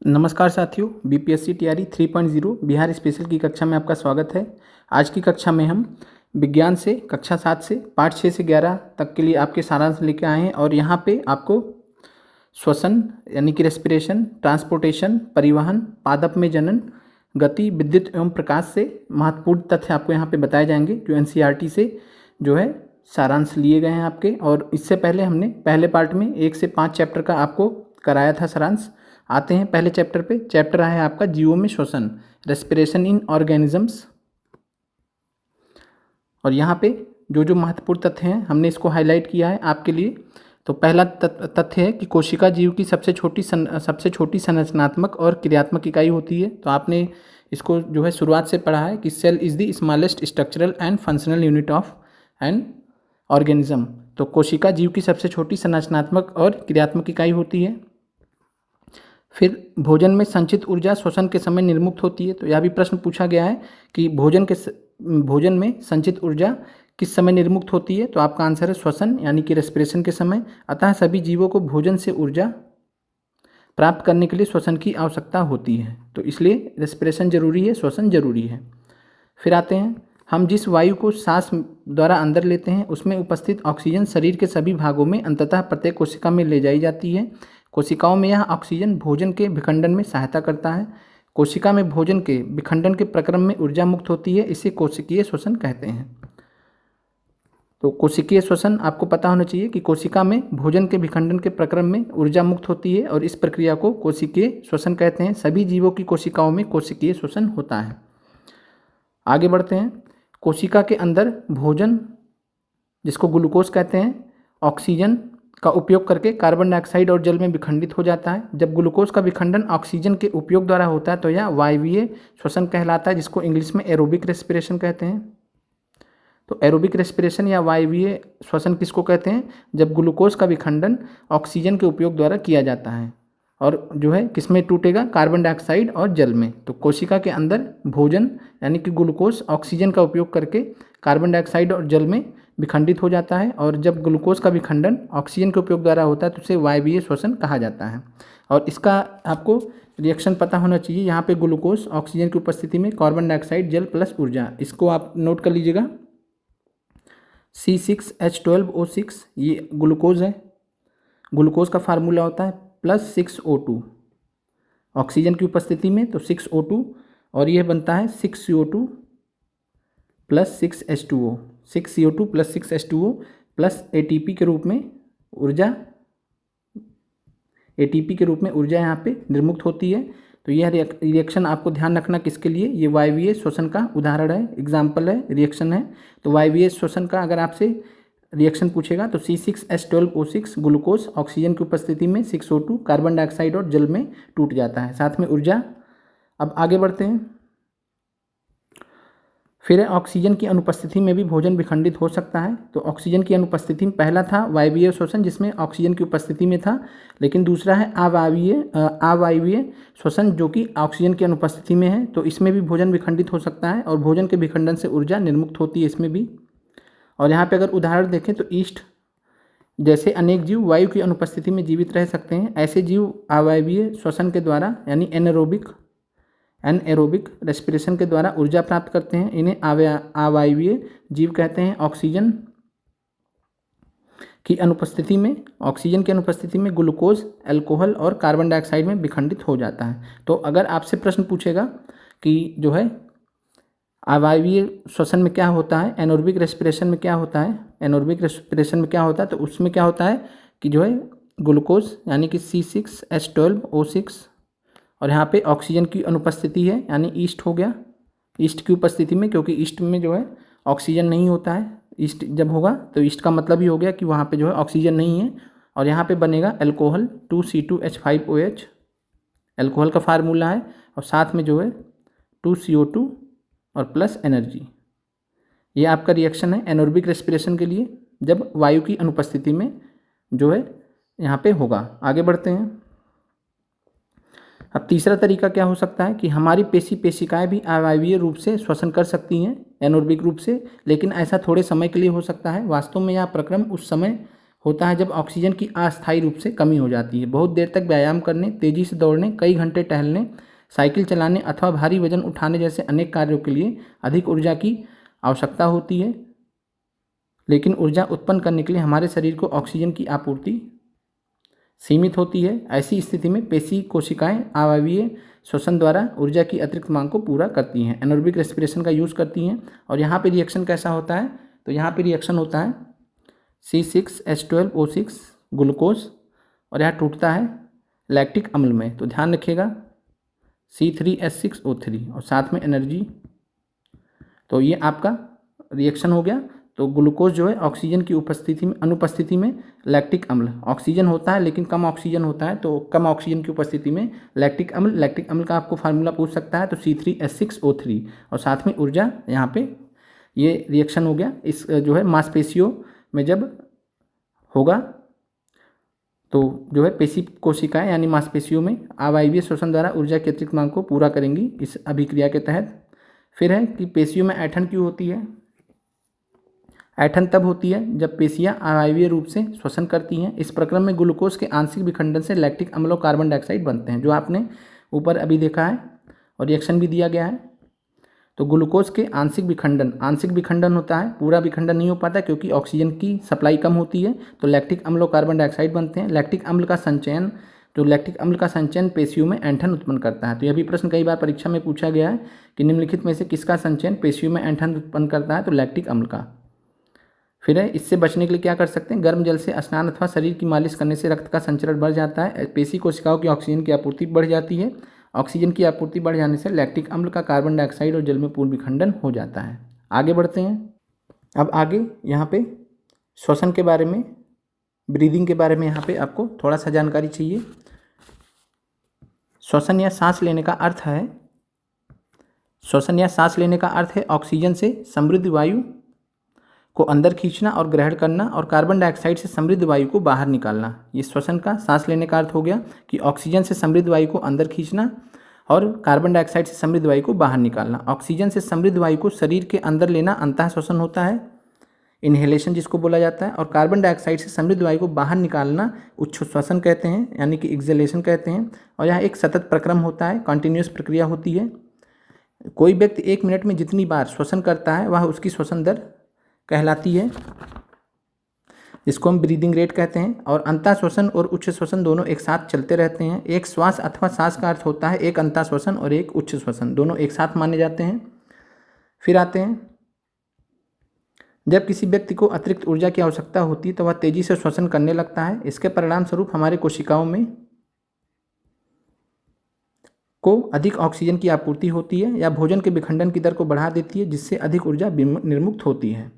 नमस्कार साथियों, बीपीएससी तैयारी 3.0 बिहार स्पेशल की कक्षा में आपका स्वागत है। आज की कक्षा में हम विज्ञान से कक्षा 7 से पाठ 6 से 11 तक के लिए आपके सारांश लेके आए हैं और यहाँ पे आपको श्वसन यानी कि रेस्पिरेशन, ट्रांसपोर्टेशन, परिवहन, पादप में जनन, गति, विद्युत एवं प्रकाश से महत्वपूर्ण तथ्य आपको यहाँ पे बताए जाएंगे जो एनसीईआरटी से जो है सारांश लिए गए हैं आपके। और इससे पहले हमने पहले पार्ट में 1 से 5 चैप्टर का आपको कराया था सारांश। आते हैं पहले चैप्टर पे। चैप्टर है आपका जीवों में श्वसन, रेस्पिरेशन इन ऑर्गेनिजम्स। और यहाँ पे जो जो महत्वपूर्ण तथ्य हैं हमने इसको हाईलाइट किया है आपके लिए। तो पहला तथ्य है कि कोशिका जीव की सबसे छोटी संरचनात्मक और क्रियात्मक इकाई होती है। तो आपने इसको जो है शुरुआत से पढ़ा है कि cell is the smallest structural and functional unit of an organism. तो कोशिका जीव की सबसे छोटी संरचनात्मक और क्रियात्मक इकाई होती है। फिर भोजन में संचित ऊर्जा श्वसन के समय निर्मुक्त होती है। तो यह भी प्रश्न पूछा गया है कि भोजन में संचित ऊर्जा किस समय निर्मुक्त होती है। तो आपका आंसर है श्वसन यानी कि रेस्पिरेशन के समय। अतः सभी जीवों को भोजन से ऊर्जा प्राप्त करने के लिए श्वसन की आवश्यकता होती है। तो इसलिए रेस्पिरेशन जरूरी है, श्वसन जरूरी है। फिर आते हैं, हम जिस वायु को सांस द्वारा अंदर लेते हैं उसमें उपस्थित ऑक्सीजन शरीर के सभी भागों में अंततः प्रत्येक कोशिका में ले जाई जाती है। कोशिकाओं में यह ऑक्सीजन भोजन के विखंडन में सहायता करता है। कोशिका में भोजन के विखंडन के प्रक्रम में ऊर्जा मुक्त होती है, इसे कोशिकीय श्वसन कहते हैं। तो कोशिकीय श्वसन आपको पता होना चाहिए कि कोशिका में भोजन के विखंडन के प्रक्रम में ऊर्जा मुक्त होती है और इस प्रक्रिया को कोशिकीय श्वसन कहते हैं। सभी जीवों की कोशिकाओं में कोशिकीय श्वसन होता है। आगे बढ़ते हैं, कोशिका के अंदर भोजन जिसको ग्लूकोज कहते हैं, ऑक्सीजन का उपयोग करके कार्बन डाइऑक्साइड और जल में विखंडित हो जाता है। जब ग्लूकोज का विखंडन ऑक्सीजन के उपयोग द्वारा होता है तो यह वायवीय श्वसन कहलाता है, जिसको इंग्लिश में एरोबिक रेस्पिरेशन कहते हैं। तो एरोबिक रेस्पिरेशन या वायवीय श्वसन किसको कहते हैं? जब ग्लूकोज का विखंडन ऑक्सीजन के उपयोग द्वारा किया जाता है और जो है किसमें टूटेगा? कार्बन डाइऑक्साइड और जल में। तो कोशिका के अंदर भोजन यानी कि ग्लूकोज ऑक्सीजन का उपयोग करके कार्बन डाइऑक्साइड और जल में विखंडित हो जाता है और जब ग्लूकोज का विखंडन ऑक्सीजन के उपयोग द्वारा होता है तो उसे वायवीय श्वसन कहा जाता है। और इसका आपको रिएक्शन पता होना चाहिए। यहाँ पे ग्लूकोज ऑक्सीजन की उपस्थिति में कार्बन डाइऑक्साइड जल प्लस ऊर्जा, इसको आप नोट कर लीजिएगा। C6H12O6 ये ग्लूकोज है। ग्लूकोज का फार्मूला होता है प्लस 6O2 ऑक्सीजन की उपस्थिति में, तो 6O2 और यह बनता है 6CO2 plus 6H2O, 6CO2 plus 6H2O plus ATP के रूप में ऊर्जा, ATP के रूप में ऊर्जा यहाँ पे निर्मुक्त होती है। तो यह रिएक्शन आपको ध्यान रखना किसके लिए? ये वायवीय श्वसन का उदाहरण है, एग्जाम्पल है, रिएक्शन है। तो वायवीय श्वसन का अगर आपसे रिएक्शन पूछेगा तो C6H12O6 ग्लूकोज ऑक्सीजन की उपस्थिति में 6O2 कार्बन डाइऑक्साइड और जल में टूट जाता है, साथ में ऊर्जा। अब आगे बढ़ते हैं। फिर ऑक्सीजन की अनुपस्थिति में भी भोजन विखंडित हो सकता है। तो ऑक्सीजन की अनुपस्थिति में पहला था वायवीय श्वसन जिसमें ऑक्सीजन की उपस्थिति में था, लेकिन दूसरा है अवायवीय श्वसन जो कि ऑक्सीजन की अनुपस्थिति में है। तो इसमें भी भोजन विखंडित हो सकता है और भोजन के विखंडन से ऊर्जा निर्मुक्त होती है इसमें भी। और यहाँ पे अगर उदाहरण देखें तो ईस्ट जैसे अनेक जीव वायु की अनुपस्थिति में जीवित रह सकते हैं। ऐसे जीव अवायवीय श्वसन के द्वारा यानी एनएरोबिक रेस्पिरेशन के द्वारा ऊर्जा प्राप्त करते हैं। इन्हें अवायवीय जीव कहते हैं। ऑक्सीजन की अनुपस्थिति में ग्लूकोज, अल्कोहल और कार्बन डाइऑक्साइड में विखंडित हो जाता है। तो अगर आपसे प्रश्न पूछेगा कि जो है अवायवीय श्वसन में क्या होता है, एनोरबिक रेस्पिरेशन में क्या होता है, तो उसमें क्या होता है कि जो है ग्लूकोज यानी कि C6H12O6 और यहाँ पे ऑक्सीजन की अनुपस्थिति है यानी ईस्ट हो गया। ईस्ट की उपस्थिति में, क्योंकि ईस्ट में जो है ऑक्सीजन नहीं होता है, ईस्ट जब होगा तो ईस्ट का मतलब ही हो गया कि वहाँ पे जो है ऑक्सीजन नहीं है। और यहाँ पे बनेगा अल्कोहल 2C2H5OH, अल्कोहल का फार्मूला है, और साथ में जो है 2CO2 और प्लस एनर्जी। ये आपका रिएक्शन है एनोरबिक रेस्पिरेशन के लिए जब वायु की अनुपस्थिति में जो है यहाँ पे होगा। आगे बढ़ते हैं। अब तीसरा तरीका क्या हो सकता है कि हमारी पेशिकाएं भी अवायवीय रूप से श्वसन कर सकती हैं एनोरबिक रूप से, लेकिन ऐसा थोड़े समय के लिए हो सकता है। वास्तव में यह प्रक्रम उस समय होता है जब ऑक्सीजन की अस्थायी रूप से कमी हो जाती है। बहुत देर तक व्यायाम करने, तेज़ी से दौड़ने, कई घंटे टहलने, साइकिल चलाने अथवा भारी वजन उठाने जैसे अनेक कार्यों के लिए अधिक ऊर्जा की आवश्यकता होती है। लेकिन ऊर्जा उत्पन्न करने के लिए हमारे शरीर को ऑक्सीजन की आपूर्ति सीमित होती है। ऐसी स्थिति में पेशी कोशिकाएं अवायवीय श्वसन द्वारा ऊर्जा की अतिरिक्त मांग को पूरा करती हैं, एनारोबिक रेस्पिरेशन का यूज़ करती हैं। और यहाँ पे रिएक्शन कैसा होता है, तो यहाँ पे रिएक्शन होता है C6H12O6 ग्लूकोज, और यहाँ टूटता है लैक्टिक अम्ल में। तो ध्यान रखिएगा C3H6O3 और साथ में एनर्जी। तो ये आपका रिएक्शन हो गया। तो ग्लूकोज जो है ऑक्सीजन की उपस्थिति में, अनुपस्थिति में लैक्टिक अम्ल, ऑक्सीजन होता है लेकिन कम ऑक्सीजन होता है, तो कम ऑक्सीजन की उपस्थिति में लैक्टिक अम्ल का आपको फार्मूला पूछ सकता है, तो C3H6O3 और साथ में ऊर्जा। यहाँ पे ये रिएक्शन हो गया। इस जो है मांसपेशियों में जब होगा तो जो है पेशी कोशिकाएं यानी मांसपेशियों में अवायवीय श्वसन द्वारा ऊर्जा की अतिरिक्त मांग को पूरा करेंगी इस अभिक्रिया के तहत। फिर है कि पेशियों में ऐंठन क्यों होती है। ऐंठन तब होती है जब पेशियां अवायवीय रूप से श्वसन करती हैं। इस प्रक्रम में ग्लूकोज के आंशिक विखंडन से लैक्टिक अम्ल और कार्बन डाइऑक्साइड बनते हैं, जो आपने ऊपर अभी देखा है और रिएक्शन भी दिया गया है। तो ग्लूकोज के आंशिक विखंडन होता है, पूरा विखंडन नहीं हो पाता क्योंकि ऑक्सीजन की सप्लाई कम होती है, तो लैक्टिक अम्ल और कार्बन डाइऑक्साइड बनते हैं। लैक्टिक अम्ल का संचयन पेशियों में ऐंठन उत्पन्न करता है। तो यह भी प्रश्न कई बार परीक्षा में पूछा गया है कि निम्नलिखित में से किसका संचयन पेशियों में ऐंठन उत्पन्न करता है, तो लैक्टिक अम्ल का। फिर है इससे बचने के लिए क्या कर सकते हैं, गर्म जल से स्नान अथवा शरीर की मालिश करने से रक्त का संचरण बढ़ जाता है, पेशी कोशिकाओं की ऑक्सीजन की आपूर्ति बढ़ जाती है। ऑक्सीजन की आपूर्ति बढ़ जाने से लैक्टिक अम्ल का कार्बन डाइऑक्साइड और जल में पूर्ण विखंडन हो जाता है। आगे बढ़ते हैं। अब आगे यहाँ पे श्वसन के बारे में, ब्रीदिंग के बारे में यहाँ पे आपको थोड़ा सा जानकारी चाहिए। श्वसन या सांस लेने का अर्थ है ऑक्सीजन से समृद्ध वायु को अंदर खींचना और ग्रहण करना और कार्बन डाइऑक्साइड से समृद्ध वायु को बाहर निकालना। ये श्वसन का, सांस लेने का अर्थ हो गया कि ऑक्सीजन से समृद्ध वायु को अंदर खींचना और कार्बन डाइऑक्साइड से समृद्ध वायु को बाहर निकालना। ऑक्सीजन से समृद्ध वायु को शरीर के अंदर लेना अंतः श्वसन होता है, इनहेलेशन जिसको बोला जाता है, और कार्बन डाइऑक्साइड से समृद्ध वायु को बाहर निकालना उच्छ्वसन कहते हैं, यानी कि एक्सहेलेशन कहते हैं। और यह एक सतत प्रक्रम होता है, कॉन्टिन्यूस प्रक्रिया होती है। कोई व्यक्ति 1 मिनट में जितनी बार श्वसन करता है वह उसकी श्वसन दर कहलाती है, जिसको हम ब्रीदिंग रेट कहते हैं। और अंतः श्वसन और उच्च श्वसन दोनों एक साथ चलते रहते हैं। एक श्वास अथवा सांस का अर्थ होता है एक अंतः श्वसन और एक उच्च श्वसन, दोनों एक साथ माने जाते हैं। फिर आते हैं, जब किसी व्यक्ति को अतिरिक्त ऊर्जा की आवश्यकता होती है तो वह तेजी से श्वसन करने लगता है। इसके परिणाम स्वरूप हमारे कोशिकाओं में को अधिक ऑक्सीजन की आपूर्ति होती है या भोजन के विखंडन की दर को बढ़ा देती है, जिससे अधिक ऊर्जा निर्मुक्त होती है।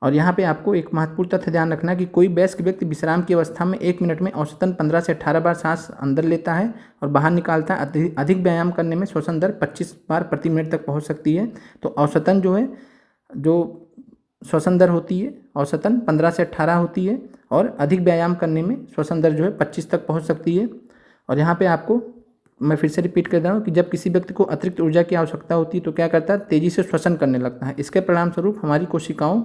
और यहाँ पे आपको एक महत्वपूर्ण तथ्य ध्यान रखना कि कोई वयस्क व्यक्ति विश्राम की अवस्था में 1 मिनट में औसतन 15 से 18 बार सांस अंदर लेता है और बाहर निकालता है। अधिक व्यायाम करने में श्वसन दर 25 बार प्रति मिनट तक पहुँच सकती है। तो औसतन जो श्वसन दर होती है औसतन 15 से 18 होती है, और अधिक व्यायाम करने में श्वसन दर जो है 25 तक पहुँच सकती है। और यहाँ पर आपको मैं फिर से रिपीट कर रहा हूँ कि जब किसी व्यक्ति को अतिरिक्त ऊर्जा की आवश्यकता होती है तो क्या करता है, तेजी से श्वसन करने लगता है। इसके परिणाम स्वरूप हमारी कोशिकाओं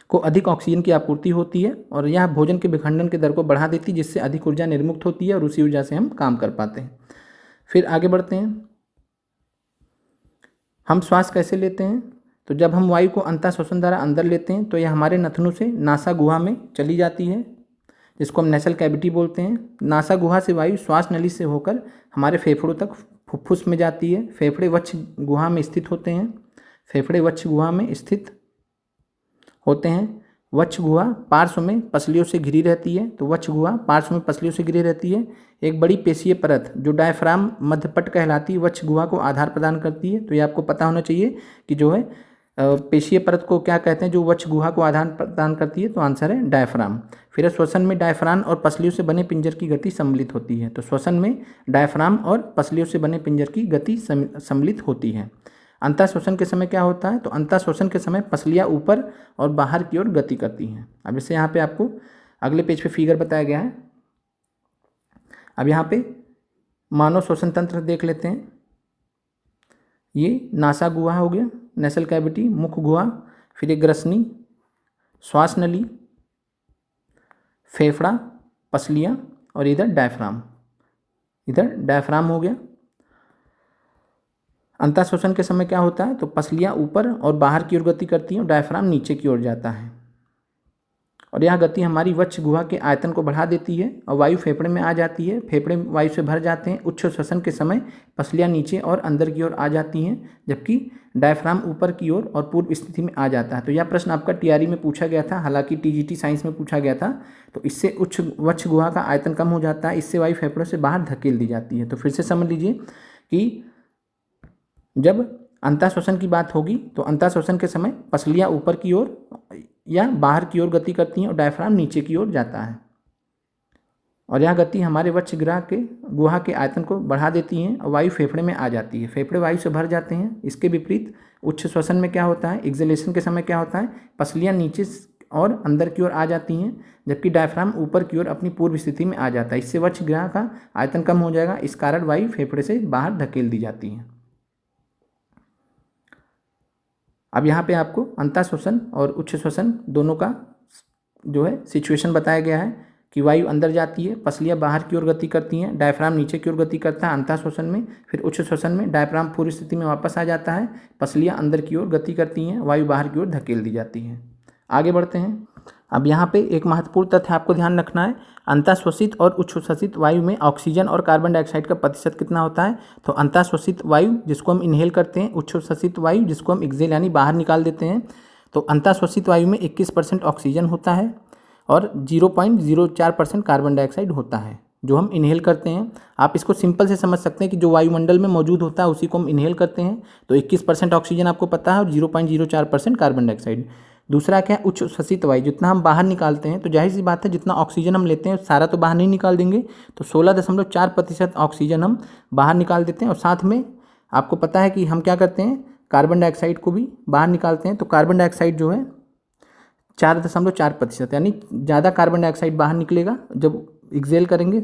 को अधिक ऑक्सीजन की आपूर्ति होती है और यह भोजन के विखंडन के दर को बढ़ा देती है, जिससे अधिक ऊर्जा निर्मुक्त होती है और उसी ऊर्जा से हम काम कर पाते हैं। फिर आगे बढ़ते हैं, हम श्वास कैसे लेते हैं। तो जब हम वायु को अंतः श्वसन द्वारा अंदर लेते हैं तो यह हमारे नथनों से नासा गुहा में चली जाती है, जिसको हम नेसल कैविटी बोलते हैं। नासा गुहा से वायु श्वास नली से होकर हमारे फेफड़ों तक फुफ्फुस में जाती है। फेफड़े वक्ष गुहा में स्थित होते हैं। वक्ष गुहा पार्श्व में पसलियों से घिरी रहती है। तो वक्ष गुहा पार्श्व में पसलियों से घिरी रहती है। एक बड़ी पेशीय परत जो डायफ्राम मध्यपट कहलाती है वक्ष गुहा को आधार प्रदान करती है। तो ये आपको पता होना चाहिए कि जो है पेशीय परत को क्या कहते हैं जो वक्ष गुहा को आधार प्रदान करती है। तो आंसर है डायफ्राम। फिर श्वसन में डायफ्राम और पसलियों से बने पिंजर की गति सम्मिलित होती है। तो श्वसन में डायफ्राम और पसलियों से बने पिंजर की गति सम्मिलित होती है। अंतः श्वसन के समय क्या होता है, तो अंतः श्वसन के समय पसलियाँ ऊपर और बाहर की ओर गति करती हैं। अब जैसे यहाँ पे आपको अगले पेज पे फिगर बताया गया है। अब यहाँ पे मानव श्वसन तंत्र देख लेते हैं। ये नासा गुहा हो गया, नेसल कैविटी, मुख गुहा, फिर एक ग्रसनी श्वास नली, फेफड़ा, पसलियाँ और इधर डायफ्राम, इधर डायफ्राम हो गया। अंतःश्वसन के समय क्या होता है, तो पसलियाँ ऊपर और बाहर की ओर गति करती हैं और डायफ्राम नीचे की ओर जाता है, और यह गति हमारी वक्ष गुहा के आयतन को बढ़ा देती है और वायु फेफड़े में आ जाती है। फेफड़े वायु से भर जाते हैं। उच्च श्वसन के समय पसलियाँ नीचे और अंदर की ओर आ जाती हैं, जबकि डायफ्राम ऊपर की ओर और पूर्व स्थिति में आ जाता है। तो यह प्रश्न आपका टीआरई में पूछा गया था, हालांकि टीजीटी साइंस में पूछा गया था। तो इससे उच्च वक्ष गुहा का आयतन कम हो जाता है, इससे वायु फेफड़ों से बाहर धकेल दी जाती है। तो फिर से समझ लीजिए कि जब अंतःश्वसन की बात होगी तो अंतःश्वसन के समय पसलियाँ ऊपर की ओर या बाहर की ओर गति करती हैं और डायफ्राम नीचे की ओर जाता है, और यह गति हमारे वक्ष गुहा के आयतन को बढ़ा देती हैं और वायु फेफड़े में आ जाती है। फेफड़े वायु से भर जाते हैं। इसके विपरीत उच्च श्वसन में क्या होता है, एक्सहेलेशन के समय क्या होता है, पसलियाँ नीचे और अंदर की ओर आ जाती हैं, जबकि डायफ्राम ऊपर की ओर अपनी पूर्व स्थिति में आ जाता है। इससे वक्ष गुहा का आयतन कम हो जाएगा, इस कारण वायु फेफड़े से बाहर धकेल दी जाती है। अब यहाँ पे आपको अंतःश्वसन और उच्च श्वसन दोनों का जो है सिचुएशन बताया गया है कि वायु अंदर जाती है, पसलियाँ बाहर की ओर गति करती हैं, डायफ्राम नीचे की ओर गति करता है अंतःश्वसन में। फिर उच्च श्वसन में डायफ्राम पूर्व स्थिति में वापस आ जाता है, पसलियाँ अंदर की ओर गति करती हैं, वायु बाहर की ओर धकेल दी जाती है। आगे बढ़ते हैं। अब यहाँ पे एक महत्वपूर्ण तथ्य आपको ध्यान रखना है, अंतःश्वसित और उच्छ्वसित वायु में ऑक्सीजन और कार्बन डाइऑक्साइड का प्रतिशत कितना होता है। तो अंतःश्वसित वायु जिसको हम इनहेल करते हैं, उच्छ्वसित वायु जिसको हम एक्सहेल यानी बाहर निकाल देते हैं। तो अंतःश्वसित वायु में 21% ऑक्सीजन होता है और 0.04% कार्बन डाइऑक्साइड होता है जो हम इनहेल करते हैं। आप इसको सिंपल से समझ सकते हैं कि जो वायुमंडल में मौजूद होता है उसी को हम इनहेल करते हैं। तो 21% ऑक्सीजन आपको पता है और 0.04% कार्बन डाइऑक्साइड। दूसरा क्या है, उच्च श्वसित वायु जितना हम बाहर निकालते हैं। तो जाहिर सी बात है जितना ऑक्सीजन हम लेते हैं सारा तो बाहर नहीं निकाल देंगे, तो 16.4% ऑक्सीजन हम बाहर निकाल देते हैं, और साथ में आपको पता है कि हम क्या करते हैं, कार्बन डाइऑक्साइड को भी बाहर निकालते हैं। तो कार्बन डाइऑक्साइड जो है 4.4%, यानी ज़्यादा कार्बन डाइऑक्साइड बाहर निकलेगा जब एक्सहेल करेंगे।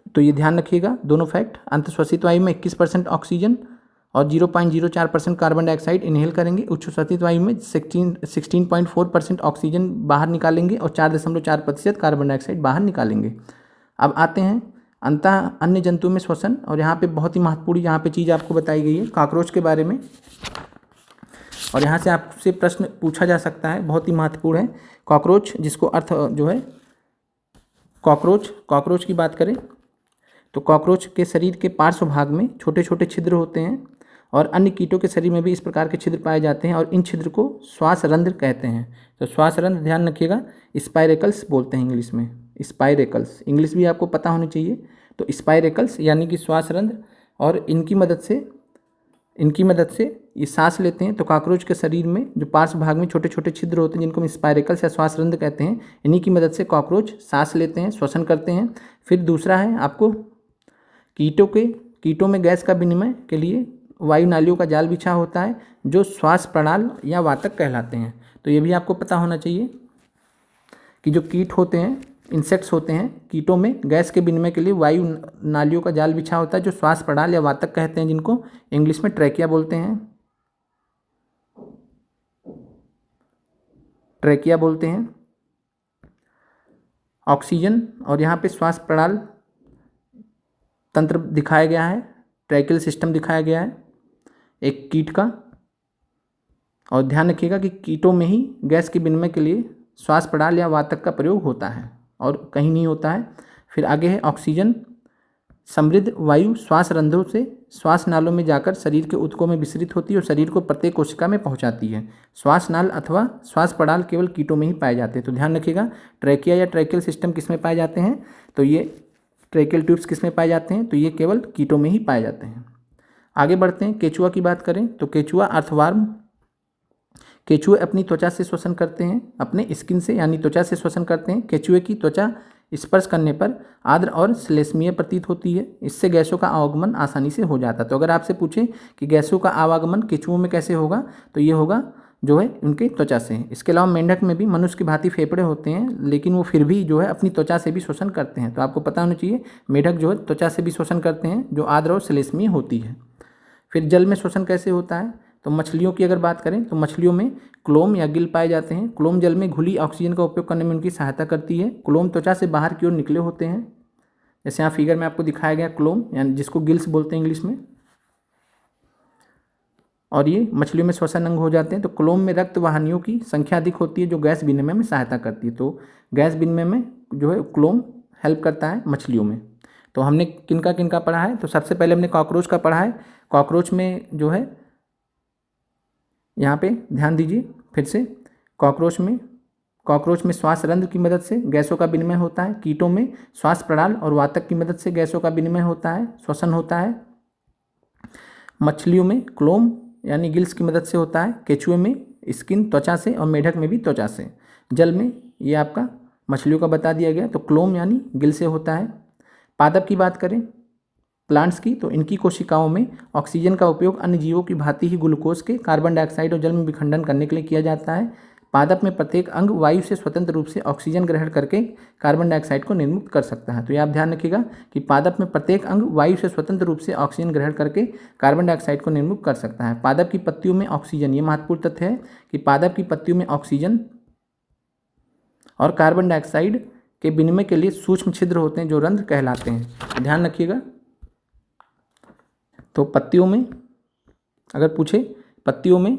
तो ये ध्यान रखिएगा दोनों फैक्ट। अंतःश्वसित वायु में 21% ऑक्सीजन और 0.04% कार्बन डाइऑक्साइड इनहेल करेंगे। उच्छ्वसित वायु में 16.4% ऑक्सीजन बाहर निकालेंगे और 4.4% कार्बन डाइऑक्साइड बाहर निकालेंगे। अब आते हैं अन्य जंतु में श्वसन, और यहाँ पे बहुत ही महत्वपूर्ण यहाँ पे चीज़ आपको बताई गई है कॉकरोच के बारे में, और यहाँ से आपसे प्रश्न पूछा जा सकता है, बहुत ही महत्वपूर्ण है। कॉकरोच जिसको अर्थ जो है कॉकरोच की बात करें तो कॉकरोच के शरीर के पार्श्व भाग में छोटे छोटे छिद्र होते हैं, और अन्य कीटों के शरीर में भी इस प्रकार के छिद्र पाए जाते हैं, और इन छिद्र को श्वास रंध्र कहते हैं। तो श्वास रंध्र ध्यान रखिएगा, स्पाइरेकल्स बोलते हैं इंग्लिश में, स्पाइरेकल्स इंग्लिश भी आपको पता होनी चाहिए। तो स्पाइरेकल्स यानी कि श्वास रंध्र, और इनकी मदद से ये सांस लेते हैं। तो कॉकरोच के शरीर में जो पार्श्व भाग में छोटे छोटे छिद्र होते हैं जिनको हम स्पाइरेकल्स या श्वास रंध्र कहते हैं, इन्हीं की मदद से कॉकरोच सांस लेते हैं, श्वसन करते हैं। फिर दूसरा है आपको कीटों में गैस का विनिमय के लिए वायु नालियों का जाल बिछा होता है जो श्वास प्रणाल या वातक कहलाते हैं। तो ये भी आपको पता होना चाहिए कि जो कीट होते हैं, इंसेक्ट्स होते हैं, कीटों में गैस के विनिमय के लिए वायु नालियों का जाल बिछा होता है जो श्वास प्रणाल या वातक कहते हैं, जिनको इंग्लिश में ट्रैकिया बोलते हैं। ऑक्सीजन और यहाँ पे श्वास प्रणाल तंत्र दिखाया गया है, ट्रैकियल सिस्टम दिखाया गया है एक कीट का, और ध्यान रखिएगा कि कीटों में ही गैस के विनिमय के लिए श्वास प्रणाल या वातक का प्रयोग होता है और कहीं नहीं होता है। फिर आगे है ऑक्सीजन समृद्ध वायु श्वास रंध्रों से श्वास नालों में जाकर शरीर के ऊतकों में विसरित होती है और शरीर को प्रत्येक कोशिका में पहुंचाती है। श्वास नाल अथवा श्वास प्रणाल केवल कीटों में ही पाए जाते हैं। तो ध्यान रखिएगा, ट्रैकिया या ट्रैकियल सिस्टम किस में पाए जाते हैं, तो ये ट्रैकियल ट्यूब्स किस में पाए जाते हैं, तो ये केवल कीटों में ही पाए जाते हैं। आगे बढ़ते हैं, केचुआ की बात करें तो केचुआ अर्थवार्म, केचुए अपनी त्वचा से श्वसन करते हैं, अपने स्किन से यानी त्वचा से श्वसन करते हैं। केचुए की त्वचा स्पर्श करने पर आर्द्र और श्लेष्मीय प्रतीत होती है, इससे गैसों का आवागमन आसानी से हो जाता है। तो अगर आपसे पूछे कि गैसों का आवागमन केचुओं में कैसे होगा, तो ये होगा जो है उनके त्वचा से। इसके अलावा मेंढक में भी मनुष्य की भांति फेफड़े होते हैं, लेकिन वो फिर भी जो है अपनी त्वचा से भी श्वसन करते हैं। तो आपको पता होना चाहिए मेंढक जो है त्वचा से भी श्वसन करते हैं जो आर्द्र और श्लेष्मीय होती है। फिर जल में श्वसन कैसे होता है, तो मछलियों की अगर बात करें तो मछलियों में क्लोम या गिल पाए जाते हैं। क्लोम जल में घुली ऑक्सीजन का उपयोग करने में उनकी सहायता करती है। क्लोम त्वचा से बाहर की ओर निकले होते हैं, जैसे यहाँ फिगर में आपको दिखाया गया क्लोम, यानी जिसको गिल्स बोलते हैं इंग्लिश में, और ये मछलियों में श्वसन अंग हो जाते हैं। तो क्लोम में रक्त वाहिनियों की संख्या अधिक होती है जो गैस विनिमय में सहायता करती है। तो गैस विनिमय में जो है क्लोम हेल्प करता है मछलियों में। तो हमने किनका किनका पढ़ा है, तो सबसे पहले हमने कॉकरोच का पढ़ा है। कॉकरोच में जो है, यहाँ पे ध्यान दीजिए फिर से, कॉकरोच में श्वास रंध्र की मदद से गैसों का विनिमय होता है। कीटों में श्वास प्रणाल और वातक की मदद से गैसों का विनिमय होता है, श्वसन होता है। मछलियों में क्लोम यानी गिल्स की मदद से होता है। केचुए में स्किन त्वचा से, और मेढक में भी त्वचा से। जल में ये आपका मछलियों का बता दिया गया, तो क्लोम यानी गिल से होता है। पादप की बात करें प्लांट्स की, तो इनकी कोशिकाओं में ऑक्सीजन का उपयोग अन्य जीवों की भांति ही ग्लूकोज के कार्बन डाइऑक्साइड और जल में विखंडन करने के लिए किया जाता है। पादप में प्रत्येक अंग वायु से स्वतंत्र रूप से ऑक्सीजन ग्रहण करके कार्बन डाइऑक्साइड को निर्मुक्त कर सकता है। तो ये आप ध्यान रखिएगा कि पादप में प्रत्येक अंग वायु से स्वतंत्र रूप से ऑक्सीजन ग्रहण करके कार्बन डाइऑक्साइड को निर्मुक्त कर सकता है। पादप की पत्तियों में ऑक्सीजन, ये महत्वपूर्ण तथ्य है कि पादप की पत्तियों में ऑक्सीजन और कार्बन डाइऑक्साइड के विनिमय के लिए सूक्ष्म छिद्र होते हैं जो रंध्र कहलाते हैं। ध्यान रखिएगा। तो पत्तियों में अगर पूछे, पत्तियों में,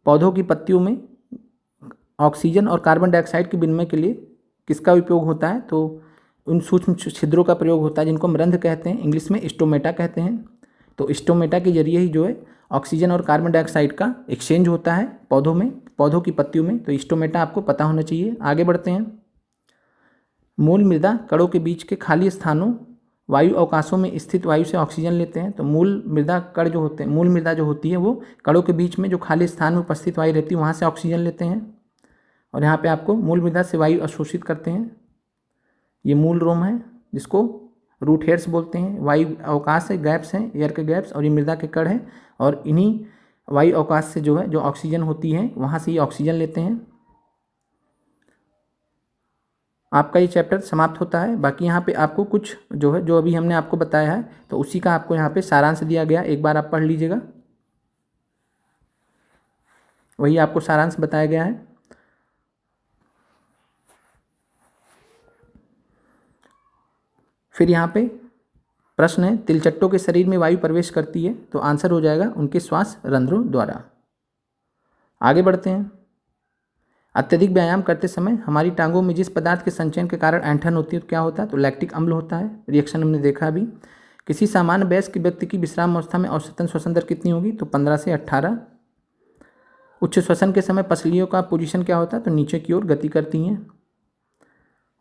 पौधों की पत्तियों में ऑक्सीजन और कार्बन डाइऑक्साइड के विनिमय के लिए किसका उपयोग होता है, तो उन सूक्ष्म छिद्रों का प्रयोग होता है जिनको हम रंध्र कहते हैं, इंग्लिश में स्टोमेटा कहते हैं। तो स्टोमेटा के जरिए ही जो है ऑक्सीजन और कार्बन डाइऑक्साइड का एक्सचेंज होता है पौधों में, पौधों की पत्तियों में। तो स्टोमेटा आपको पता होना चाहिए। आगे बढ़ते हैं। मूल मृदा कणों के बीच के खाली स्थानों, वायु अवकाशों में स्थित वायु से ऑक्सीजन लेते हैं। तो मूल मृदा कण जो होते हैं, मूल मृदा जो होती है वो कणों के बीच में जो खाली स्थान में उपस्थित वायु रहती है वहाँ से ऑक्सीजन लेते हैं, और यहाँ पे आपको मूल मृदा से वायु अवशोषित करते हैं। ये मूल रोम है जिसको रूट हेयर्स बोलते हैं। वायु अवकाश से गैप्स हैं, एयर के गैप्स, और ये मृदा के कण हैं, और इन्हीं वायु अवकाश से जो है जो ऑक्सीजन होती है वहाँ से ये ऑक्सीजन लेते हैं। आपका ये चैप्टर समाप्त होता है। बाकी यहाँ पे आपको कुछ जो है, जो अभी हमने आपको बताया है, तो उसी का आपको यहाँ पे सारांश दिया गया, एक बार आप पढ़ लीजिएगा, वही आपको सारांश बताया गया है। फिर यहाँ पे प्रश्न है, तिलचट्टों के शरीर में वायु प्रवेश करती है, तो आंसर हो जाएगा उनके श्वास रंध्रों द्वारा। आगे बढ़ते हैं। अत्यधिक व्यायाम करते समय हमारी टांगों में जिस पदार्थ के संचयन के कारण ऐंठन होती है तो क्या होता है, तो लैक्टिक अम्ल होता है। रिएक्शन हमने देखा अभी। किसी सामान्य वयस्क व्यक्ति की विश्राम अवस्था में औसतन श्वसन दर कितनी होगी, तो 15 से 18। उच्च श्वसन के समय पसलियों का पोजीशन क्या होता है, तो नीचे की ओर गति करती हैं।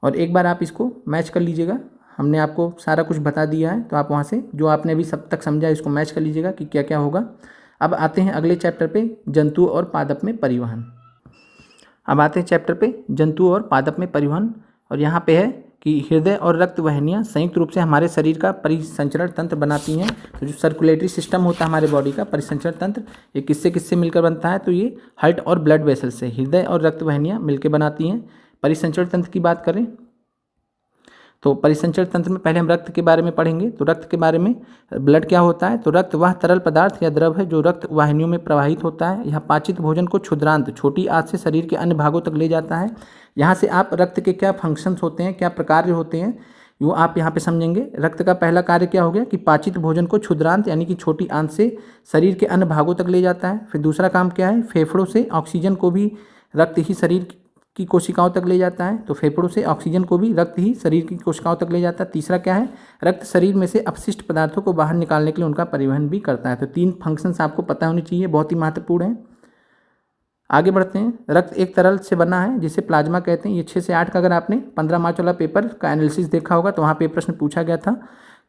और एक बार आप इसको मैच कर लीजिएगा, हमने आपको सारा कुछ बता दिया है, तो आप वहाँ से जो आपने अभी सब तक समझा इसको मैच कर लीजिएगा कि क्या क्या होगा। अब आते हैं अगले चैप्टर पे, जंतु और पादप में परिवहन। अब आते हैं चैप्टर पे, जंतु और पादप में परिवहन। और यहाँ पे है कि हृदय और रक्त वाहिनियाँ संयुक्त रूप से हमारे शरीर का परिसंचरण तंत्र बनाती हैं। तो जो सर्कुलेटरी सिस्टम होता है हमारे बॉडी का परिसंचरण तंत्र, ये किससे किससे मिलकर बनता है, तो ये हार्ट और ब्लड वेसल से, हृदय और रक्त वाहिनियाँ मिलकर बनाती हैं। परिसंचरण तंत्र की बात करें तो परिसंचरण तंत्र में पहले हम रक्त के बारे में पढ़ेंगे। तो रक्त के बारे में, ब्लड क्या होता है, तो रक्त वह तरल पदार्थ या द्रव है जो रक्त वाहिनियों में प्रवाहित होता है। यह पाचित भोजन को क्षुद्रांत छोटी आंत से शरीर के अन्य भागों तक ले जाता है। यहाँ से आप रक्त के क्या फंक्शंस होते हैं, क्या प्रकार होते हैं, वो आप यहाँ पे समझेंगे। रक्त का पहला कार्य क्या हो गया कि पाचित भोजन को क्षुद्रांत यानी कि छोटी आंत से शरीर के अन्य भागों तक ले जाता है। फिर दूसरा काम क्या है, फेफड़ों से ऑक्सीजन को भी रक्त ही शरीर की कोशिकाओं तक ले जाता है। तो फेफड़ों से ऑक्सीजन को भी रक्त ही शरीर की कोशिकाओं तक ले जाता है। तीसरा क्या है, रक्त शरीर में से अपशिष्ट पदार्थों को बाहर निकालने के लिए उनका परिवहन भी करता है। तो 3 फंक्शंस आपको पता होनी चाहिए, बहुत ही महत्वपूर्ण है। आगे बढ़ते हैं। रक्त एक तरल से बना है जिसे प्लाज्मा कहते हैं। ये 6 से 8 का अगर आपने 15 मार्च वाला पेपर का एनालिसिस देखा होगा तो वहाँ पे प्रश्न पूछा गया था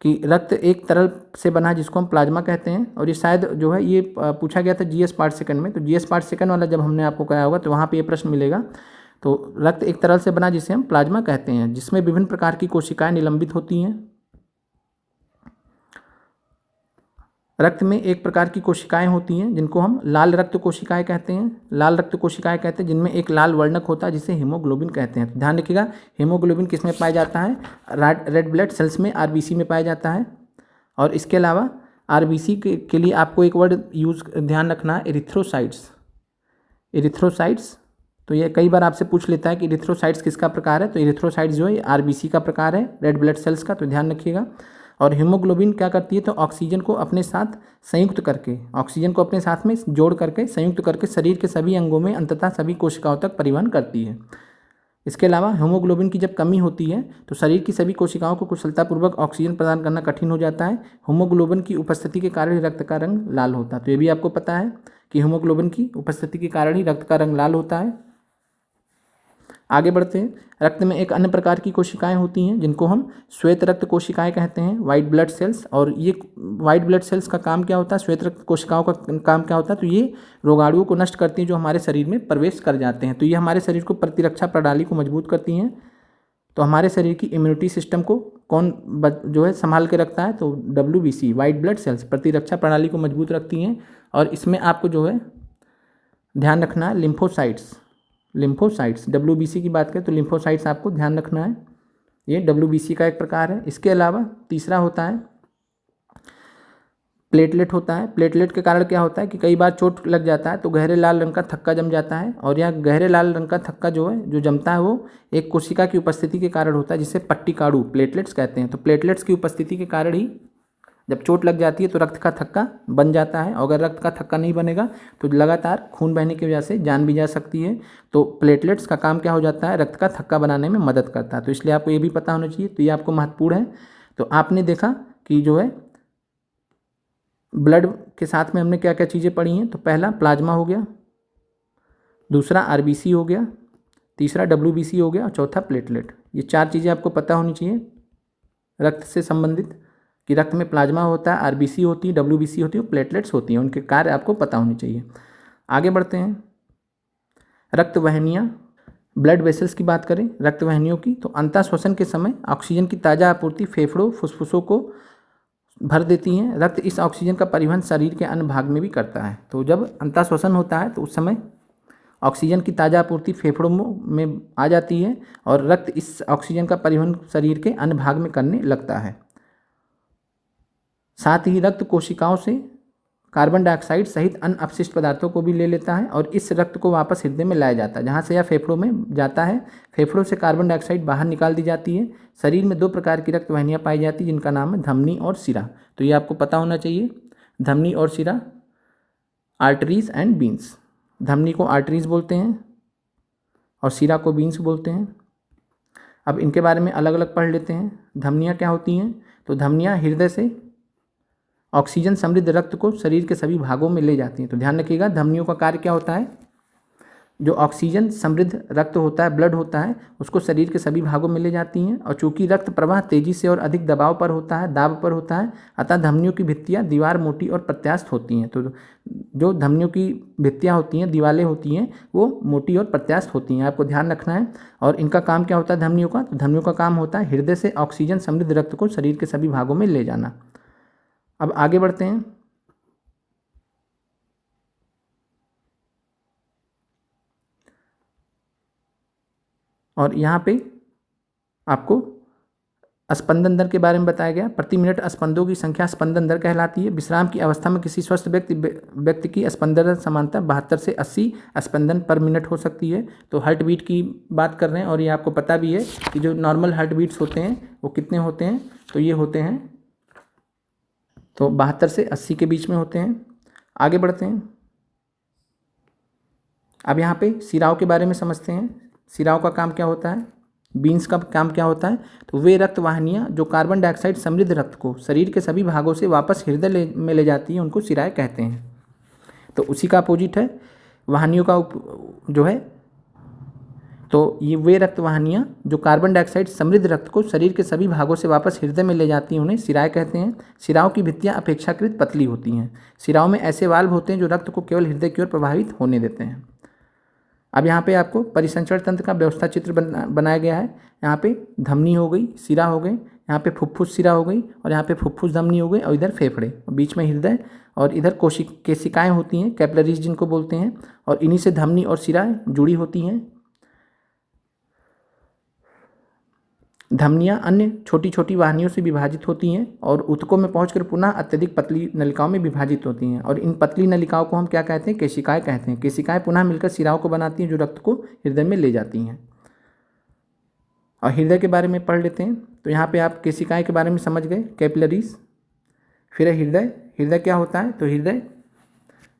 कि रक्त एक तरल से बना है जिसको हम प्लाज्मा कहते हैं। और ये शायद जो है ये पूछा गया था जीएस पार्ट सेकंड में। तो जीएस पार्ट सेकंड वाला जब हमने आपको कराया होगा तो वहाँ पे ये प्रश्न मिलेगा। तो रक्त एक तरल से बना जिसे हम प्लाज्मा कहते हैं, जिसमें विभिन्न प्रकार की कोशिकाएं निलंबित होती हैं। रक्त में एक प्रकार की कोशिकाएं होती हैं जिनको हम लाल रक्त कोशिकाएं कहते हैं। लाल रक्त कोशिकाएं कहते हैं जिनमें एक लाल वर्णक होता है जिसे हीमोग्लोबिन कहते हैं। तो ध्यान रखिएगा, हीमोग्लोबिन किस में पाया जाता है, रेड ब्लड सेल्स में, आरबीसी में पाया जाता है। और इसके अलावा आरबीसी के लिए आपको एक वर्ड यूज़ ध्यान रखना है, एरिथ्रोसाइट्स। एरिथ्रोसाइट्स, तो ये कई बार आपसे पूछ लेता है कि एरिथ्रोसाइट्स किसका प्रकार है, तो एरिथ्रोसाइट्स जो है आरबीसी का प्रकार है, रेड ब्लड सेल्स का, तो ध्यान रखिएगा। और हीमोग्लोबिन क्या करती है, तो ऑक्सीजन को अपने साथ संयुक्त करके, ऑक्सीजन को अपने साथ में जोड़ करके, संयुक्त करके शरीर के सभी अंगों में अंततः सभी कोशिकाओं तक परिवहन करती है। इसके अलावा हीमोग्लोबिन की जब कमी होती है तो शरीर की सभी कोशिकाओं को कुशलतापूर्वक ऑक्सीजन प्रदान करना कठिन हो जाता है। हीमोग्लोबिन की उपस्थिति के कारण ही रक्त का रंग लाल होता है, तो ये भी आपको पता है कि हीमोग्लोबिन की उपस्थिति के कारण ही रक्त का रंग लाल होता है। आगे बढ़ते हैं। रक्त में एक अन्य प्रकार की कोशिकाएं होती हैं जिनको हम श्वेत रक्त कोशिकाएं कहते हैं, वाइट ब्लड सेल्स। और ये वाइट ब्लड सेल्स का काम क्या होता है, श्वेत रक्त कोशिकाओं का काम क्या होता है, तो ये रोगाणुओं को नष्ट करती हैं जो हमारे शरीर में प्रवेश कर जाते हैं। तो ये हमारे शरीर को प्रतिरक्षा प्रणाली को मजबूत करती हैं। तो हमारे शरीर की इम्यूनिटी सिस्टम को कौन जो है संभाल के रखता है, तो WBC, वाइट ब्लड सेल्स, प्रतिरक्षा प्रणाली को मजबूत रखती हैं। और इसमें आपको जो है ध्यान रखना है लिम्फोसाइट्स। लिम्फोसाइट्स, WBC की बात करें तो लिम्फोसाइट्स आपको ध्यान रखना है, ये WBC का एक प्रकार है। इसके अलावा तीसरा होता है प्लेटलेट होता है। प्लेटलेट के कारण क्या होता है कि कई बार चोट लग जाता है तो गहरे लाल रंग का थक्का जम जाता है, और यह गहरे लाल रंग का थक्का जो है जो जमता है वो एक कोशिका की उपस्थिति के कारण होता है जिसे पट्टिकाडु प्लेटलेट्स कहते हैं। तो प्लेटलेट्स की उपस्थिति के कारण ही जब चोट लग जाती है तो रक्त का थक्का बन जाता है, और अगर रक्त का थक्का नहीं बनेगा तो लगातार खून बहने की वजह से जान भी जा सकती है। तो प्लेटलेट्स का काम क्या हो जाता है, रक्त का थक्का बनाने में मदद करता है। तो इसलिए आपको ये भी पता होना चाहिए, तो ये आपको महत्वपूर्ण है। तो आपने देखा कि जो है ब्लड के साथ में हमने क्या क्या चीज़ें पढ़ी हैं, तो पहला प्लाज्मा हो गया, दूसरा आरबीसी हो गया, तीसरा WBC हो गया, और चौथा प्लेटलेट। ये चार चीज़ें आपको पता होनी चाहिए रक्त से संबंधित, कि रक्त में प्लाज्मा होता है, आरबीसी होती है, WBC होती है, प्लेटलेट्स होती हैं, उनके कार्य आपको पता होने चाहिए। आगे बढ़ते हैं। रक्त वाहिनियाँ, ब्लड वेसल्स की बात करें रक्त वाहिनियों की, तो अंतः श्वसन के समय ऑक्सीजन की ताज़ा आपूर्ति फेफड़ों फुफ्फुसों को भर देती हैं। रक्त इस ऑक्सीजन का परिवहन शरीर के अन्य भाग में भी करता है। तो जब अंतः श्वसन होता है तो उस समय ऑक्सीजन की ताज़ा आपूर्ति फेफड़ों में आ जाती है, और रक्त इस ऑक्सीजन का परिवहन शरीर के अन्य भाग में करने लगता है। साथ ही रक्त कोशिकाओं से कार्बन डाइऑक्साइड सहित अन्य अपशिष्ट पदार्थों को भी ले लेता है, और इस रक्त को वापस हृदय में लाया जाता है, जहाँ से यह फेफड़ों में जाता है। फेफड़ों से कार्बन डाइऑक्साइड बाहर निकाल दी जाती है। शरीर में 2 प्रकार की रक्त वाहिनियाँ पाई जाती हैं जिनका नाम है धमनी और सिरा। तो ये आपको पता होना चाहिए, धमनी और सिरा, आर्टरीज एंड बीन्स। धमनी को आर्टरीज बोलते हैं और सिरा को बीन्स बोलते हैं। अब इनके बारे में अलग अलग पढ़ लेते हैं। धमनियाँ क्या होती हैं, तो धमनियाँ हृदय से ऑक्सीजन समृद्ध रक्त को शरीर के सभी भागों में ले जाती हैं। तो ध्यान रखिएगा, धमनियों का कार्य क्या होता है, जो ऑक्सीजन समृद्ध रक्त होता है, ब्लड होता है, उसको शरीर के सभी भागों में ले जाती हैं। और चूंकि रक्त प्रवाह तेजी से और अधिक दबाव पर होता है, दाब पर होता है, अतः धमनियों की भित्तियाँ दीवार मोटी और प्रत्यास्थ होती हैं। तो जो धमनियों की भित्तियाँ होती हैं, दीवारें होती हैं, वो मोटी और प्रत्यास्थ होती हैं, आपको ध्यान रखना है। और इनका काम क्या होता है धमनियों का, तो धमनियों का काम होता है हृदय से ऑक्सीजन समृद्ध रक्त को शरीर के सभी भागों में ले जाना। अब आगे बढ़ते हैं। और यहाँ पे आपको स्पंदन दर के बारे में बताया गया। प्रति मिनट स्पंदों की संख्या स्पंदन दर कहलाती है। विश्राम की अवस्था में किसी स्वस्थ व्यक्ति की स्पंदन दर सामान्यतः 72 से 80 स्पंदन पर मिनट हो सकती है। तो हार्ट बीट की बात कर रहे हैं, और ये आपको पता भी है कि जो नॉर्मल हार्ट बीट्स होते हैं वो कितने होते हैं, तो ये होते हैं तो 72 से 80 के बीच में होते हैं। आगे बढ़ते हैं। अब यहाँ पे सिराओं के बारे में समझते हैं। सिराओं का काम क्या होता है, बीन्स का काम क्या होता है, तो वे रक्त वाहिनियाँ जो कार्बन डाइऑक्साइड समृद्ध रक्त को शरीर के सभी भागों से वापस हृदय में ले जाती हैं, उनको सिराएं कहते हैं। तो उसी का अपोजिट है वाहिनियों का जो है, तो ये वे रक्त वाहिनियाँ जो कार्बन डाइऑक्साइड समृद्ध रक्त को शरीर के सभी भागों से वापस हृदय में ले जाती हैं, उन्हें सिराएं कहते हैं। सिराओं की भित्तियाँ अपेक्षाकृत पतली होती हैं। सिराओं में ऐसे वाल्व होते हैं जो रक्त को केवल हृदय की ओर प्रवाहित होने देते हैं। अब यहाँ पे आपको परिसंचरण तंत्र का व्यवस्था चित्र बनाया गया है। यहाँ पे धमनी हो गई, सिरा हो गए, यहाँ पे फुफ्फुस सिरा हो गई, और यहाँ पे फुफ्फुस धमनी हो गई, और इधर फेफड़े, और बीच में हृदय, और इधर केशिकाएँ होती हैं, कैपिलरीज जिनको बोलते हैं, और इन्हीं से धमनी और सिरा जुड़ी होती हैं। धमनियाँ अन्य छोटी छोटी वाहिनियों से विभाजित होती हैं और ऊतकों में पहुंचकर पुनः अत्यधिक पतली नलिकाओं में विभाजित होती हैं, और इन पतली नलिकाओं को हम क्या कहते हैं? केशिकाएं कहते हैं। केशिकाएं पुनः मिलकर शिराओं को बनाती हैं जो रक्त को हृदय में ले जाती हैं। और हृदय के बारे में पढ़ लेते हैं। तो यहाँ पे आप केशिकाएं के बारे में समझ गए, कैपिलरीज। फिर है हृदय। हृदय क्या होता है? तो हृदय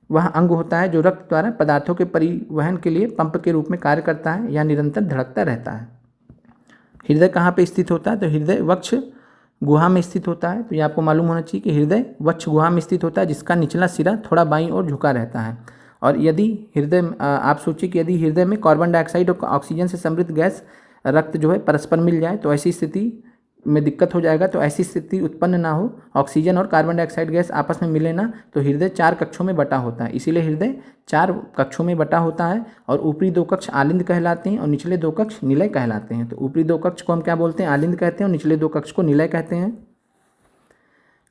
वह अंग होता है जो रक्त द्वारा पदार्थों के परिवहन के लिए पंप के रूप में कार्य करता है या निरंतर धड़कता रहता है। हृदय कहाँ पे स्थित होता है? तो हृदय वक्ष गुहा में स्थित होता है। तो ये आपको मालूम होना चाहिए कि हृदय वक्ष गुहा में स्थित होता है, जिसका निचला सिरा थोड़ा बाईं ओर झुका रहता है। और यदि हृदय आप सोचिए कि यदि हृदय में कार्बन डाइऑक्साइड और ऑक्सीजन से समृद्ध गैस रक्त जो है परस्पर मिल जाए तो ऐसी स्थिति में दिक्कत हो जाएगा। तो ऐसी स्थिति उत्पन्न ना हो, ऑक्सीजन और कार्बन डाइऑक्साइड गैस आपस में मिले ना, तो हृदय 4 कक्षों में बटा होता है। इसीलिए हृदय 4 कक्षों में बटा होता है और ऊपरी 2 कक्ष आलिंद कहलाते हैं और निचले 2 कक्ष निलय कहलाते हैं। तो ऊपरी 2 कक्ष को हम क्या बोलते हैं? आलिंद कहते हैं, और निचले 2 कक्ष को निलय कहते हैं।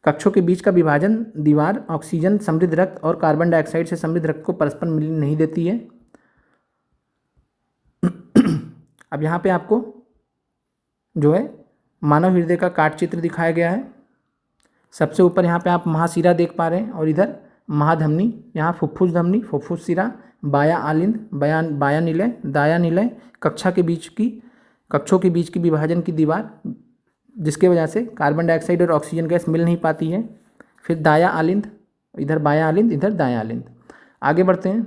कक्षों के बीच का विभाजन दीवार ऑक्सीजन समृद्ध रक्त और कार्बन डाइऑक्साइड से समृद्ध रक्त को परस्पर मिलने नहीं देती है। अब यहाँ पे आपको जो है मानव हृदय का काट चित्र दिखाया गया है। सबसे ऊपर यहाँ पे आप महाशिरा देख पा रहे हैं और इधर महाधमनी, यहाँ फुफ्फुस धमनी, फुफ्फुस शिरा, बाया आलिंद, बाया निलय, दाया निलय, कक्षों के बीच की विभाजन की दीवार जिसके वजह से कार्बन डाइऑक्साइड और ऑक्सीजन गैस मिल नहीं पाती है। फिर दाया आलिंद, इधर बाया आलिंद, इधर दाया आलिंद। आगे बढ़ते हैं।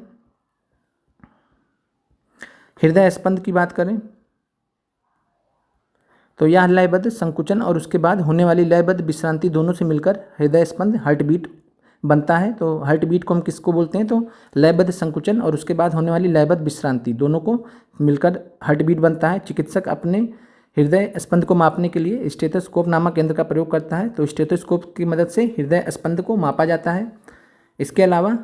हृदय स्पंद की बात करें तो यह लयबद्ध संकुचन और उसके बाद होने वाली लयबद्ध विश्रांति दोनों से मिलकर हृदय स्पंद हार्ट बीट बनता है। तो हार्ट बीट को हम किसको बोलते हैं? तो लयबद्ध संकुचन और उसके बाद होने वाली लयबद्ध विश्रांति दोनों को मिलकर हार्ट बीट बनता है। चिकित्सक अपने हृदय स्पंद को मापने के लिए स्टेथोस्कोप नामक यंत्र का प्रयोग करता है। तो स्टेथोस्कोप की मदद से हृदय स्पंद को मापा जाता है। इसके अलावा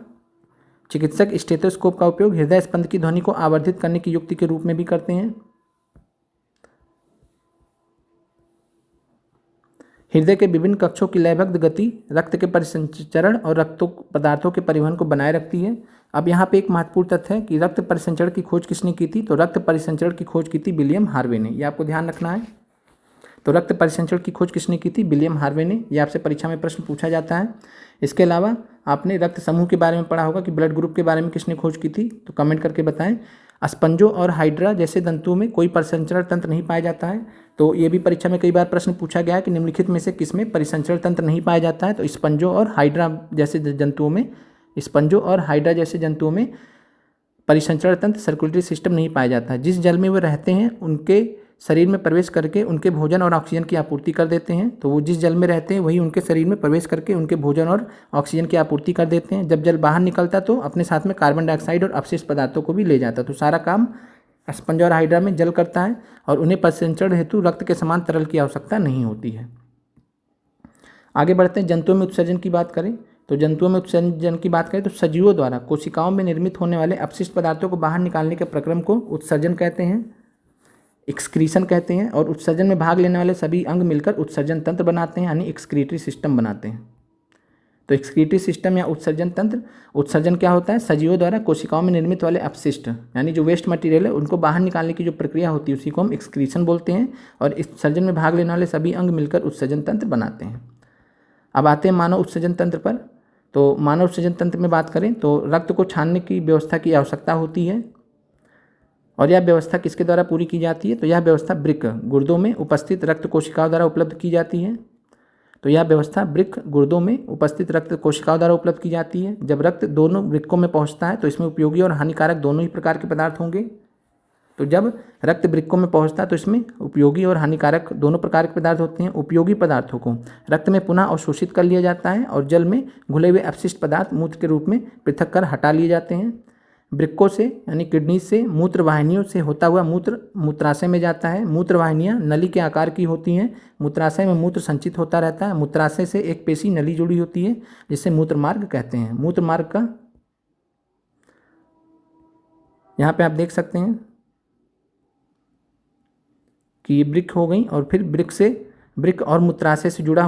चिकित्सक स्टेथोस्कोप का उपयोग हृदय स्पंद की ध्वनि को आवर्धित करने की युक्ति के रूप में भी करते हैं। हृदय के विभिन्न कक्षों की लयबद्ध गति रक्त के परिसंचरण और पदार्थों के परिवहन को बनाए रखती है। अब यहाँ पे एक महत्वपूर्ण तथ्य है कि रक्त परिसंचरण की खोज किसने की थी? तो रक्त परिसंचरण की खोज की थी विलियम हार्वे ने। ये आपको ध्यान रखना है। तो रक्त परिसंचरण की खोज किसने की थी? विलियम हार्वे ने। ये आपसे परीक्षा में प्रश्न पूछा जाता है। इसके अलावा आपने रक्त समूह के बारे में पढ़ा होगा कि ब्लड ग्रुप के बारे में किसने खोज की थी? तो कमेंट करके बताएं। स्पंजों और हाइड्रा जैसे तंतुओं में कोई परिसंचरण तंत्र नहीं पाया जाता है। तो ये भी परीक्षा में कई बार प्रश्न पूछा गया है कि निम्नलिखित में से किसमें परिसंचरण तंत्र नहीं पाया जाता है? तो स्पंजों और हाइड्रा जैसे जंतुओं में परिसंचरण तंत्र सर्कुलेटरी सिस्टम नहीं पाया जाता है। जिस जल में वो रहते हैं उनके शरीर में प्रवेश करके उनके भोजन और ऑक्सीजन की आपूर्ति कर देते हैं। तो वो जिस जल में रहते हैं वही उनके शरीर में प्रवेश करके उनके भोजन और ऑक्सीजन की आपूर्ति कर देते हैं। जब जल बाहर निकलता तो अपने साथ में कार्बन डाइऑक्साइड और अपशिष्ट पदार्थों को भी ले जाता। तो सारा काम स्पंज और हाइड्रा में जल करता है और उन्हें परिसंचरण हेतु रक्त के समान तरल की आवश्यकता नहीं होती है। आगे बढ़ते हैं। जंतुओं में उत्सर्जन की बात करें तो सजीवों द्वारा कोशिकाओं में निर्मित होने वाले अपशिष्ट पदार्थों को बाहर निकालने के प्रक्रम को उत्सर्जन कहते हैं, एक्सक्रीशन कहते हैं। और उत्सर्जन में भाग लेने वाले सभी अंग मिलकर उत्सर्जन तंत्र बनाते हैं, यानी एक्सक्रीटरी सिस्टम बनाते हैं। तो एक्सक्रीटरी सिस्टम या उत्सर्जन तंत्र, उत्सर्जन क्या होता है? सजीवों द्वारा कोशिकाओं में निर्मित वाले अपशिष्ट यानी जो वेस्ट मटेरियल है उनको बाहर निकालने की जो प्रक्रिया होती है उसी को हम एक्सक्रीशन बोलते हैं। और उत्सर्जन में भाग लेने वाले सभी अंग मिलकर उत्सर्जन तंत्र बनाते हैं। अब आते हैं मानव उत्सर्जन तंत्र पर। तो मानव उत्सर्जन तंत्र में बात करें तो रक्त को छानने की व्यवस्था की आवश्यकता होती है। और यह व्यवस्था किसके द्वारा पूरी की जाती है? तो यह व्यवस्था वृक्क गुर्दों में उपस्थित रक्त कोशिकाओं द्वारा उपलब्ध की जाती है। जब रक्त दोनों वृक्कों में पहुंचता है तो इसमें उपयोगी और हानिकारक दोनों ही प्रकार के पदार्थ होंगे। तो जब रक्त वृक्कों में पहुंचता है तो इसमें उपयोगी और हानिकारक दोनों प्रकार के पदार्थ होते हैं। उपयोगी पदार्थों को रक्त में पुनः अवशोषित कर लिया जाता है और जल में घुले हुए अपशिष्ट पदार्थ मूत्र के रूप में पृथक कर हटा लिए जाते हैं। वृक्कों से यानी किडनी से मूत्र वाहिनियों से होता हुआ मूत्र मूत्राशय में जाता है। मूत्र वाहिनियाँ नली के आकार की होती हैं। मूत्राशय में मूत्र संचित होता रहता है। मूत्राशय से एक पेशी नली जुड़ी होती है जिसे मूत्रमार्ग कहते हैं। मूत्रमार्ग का यहाँ पे आप देख सकते हैं कि ये वृक्क हो गई और फिर वृक्क और मूत्राशय से जुड़ा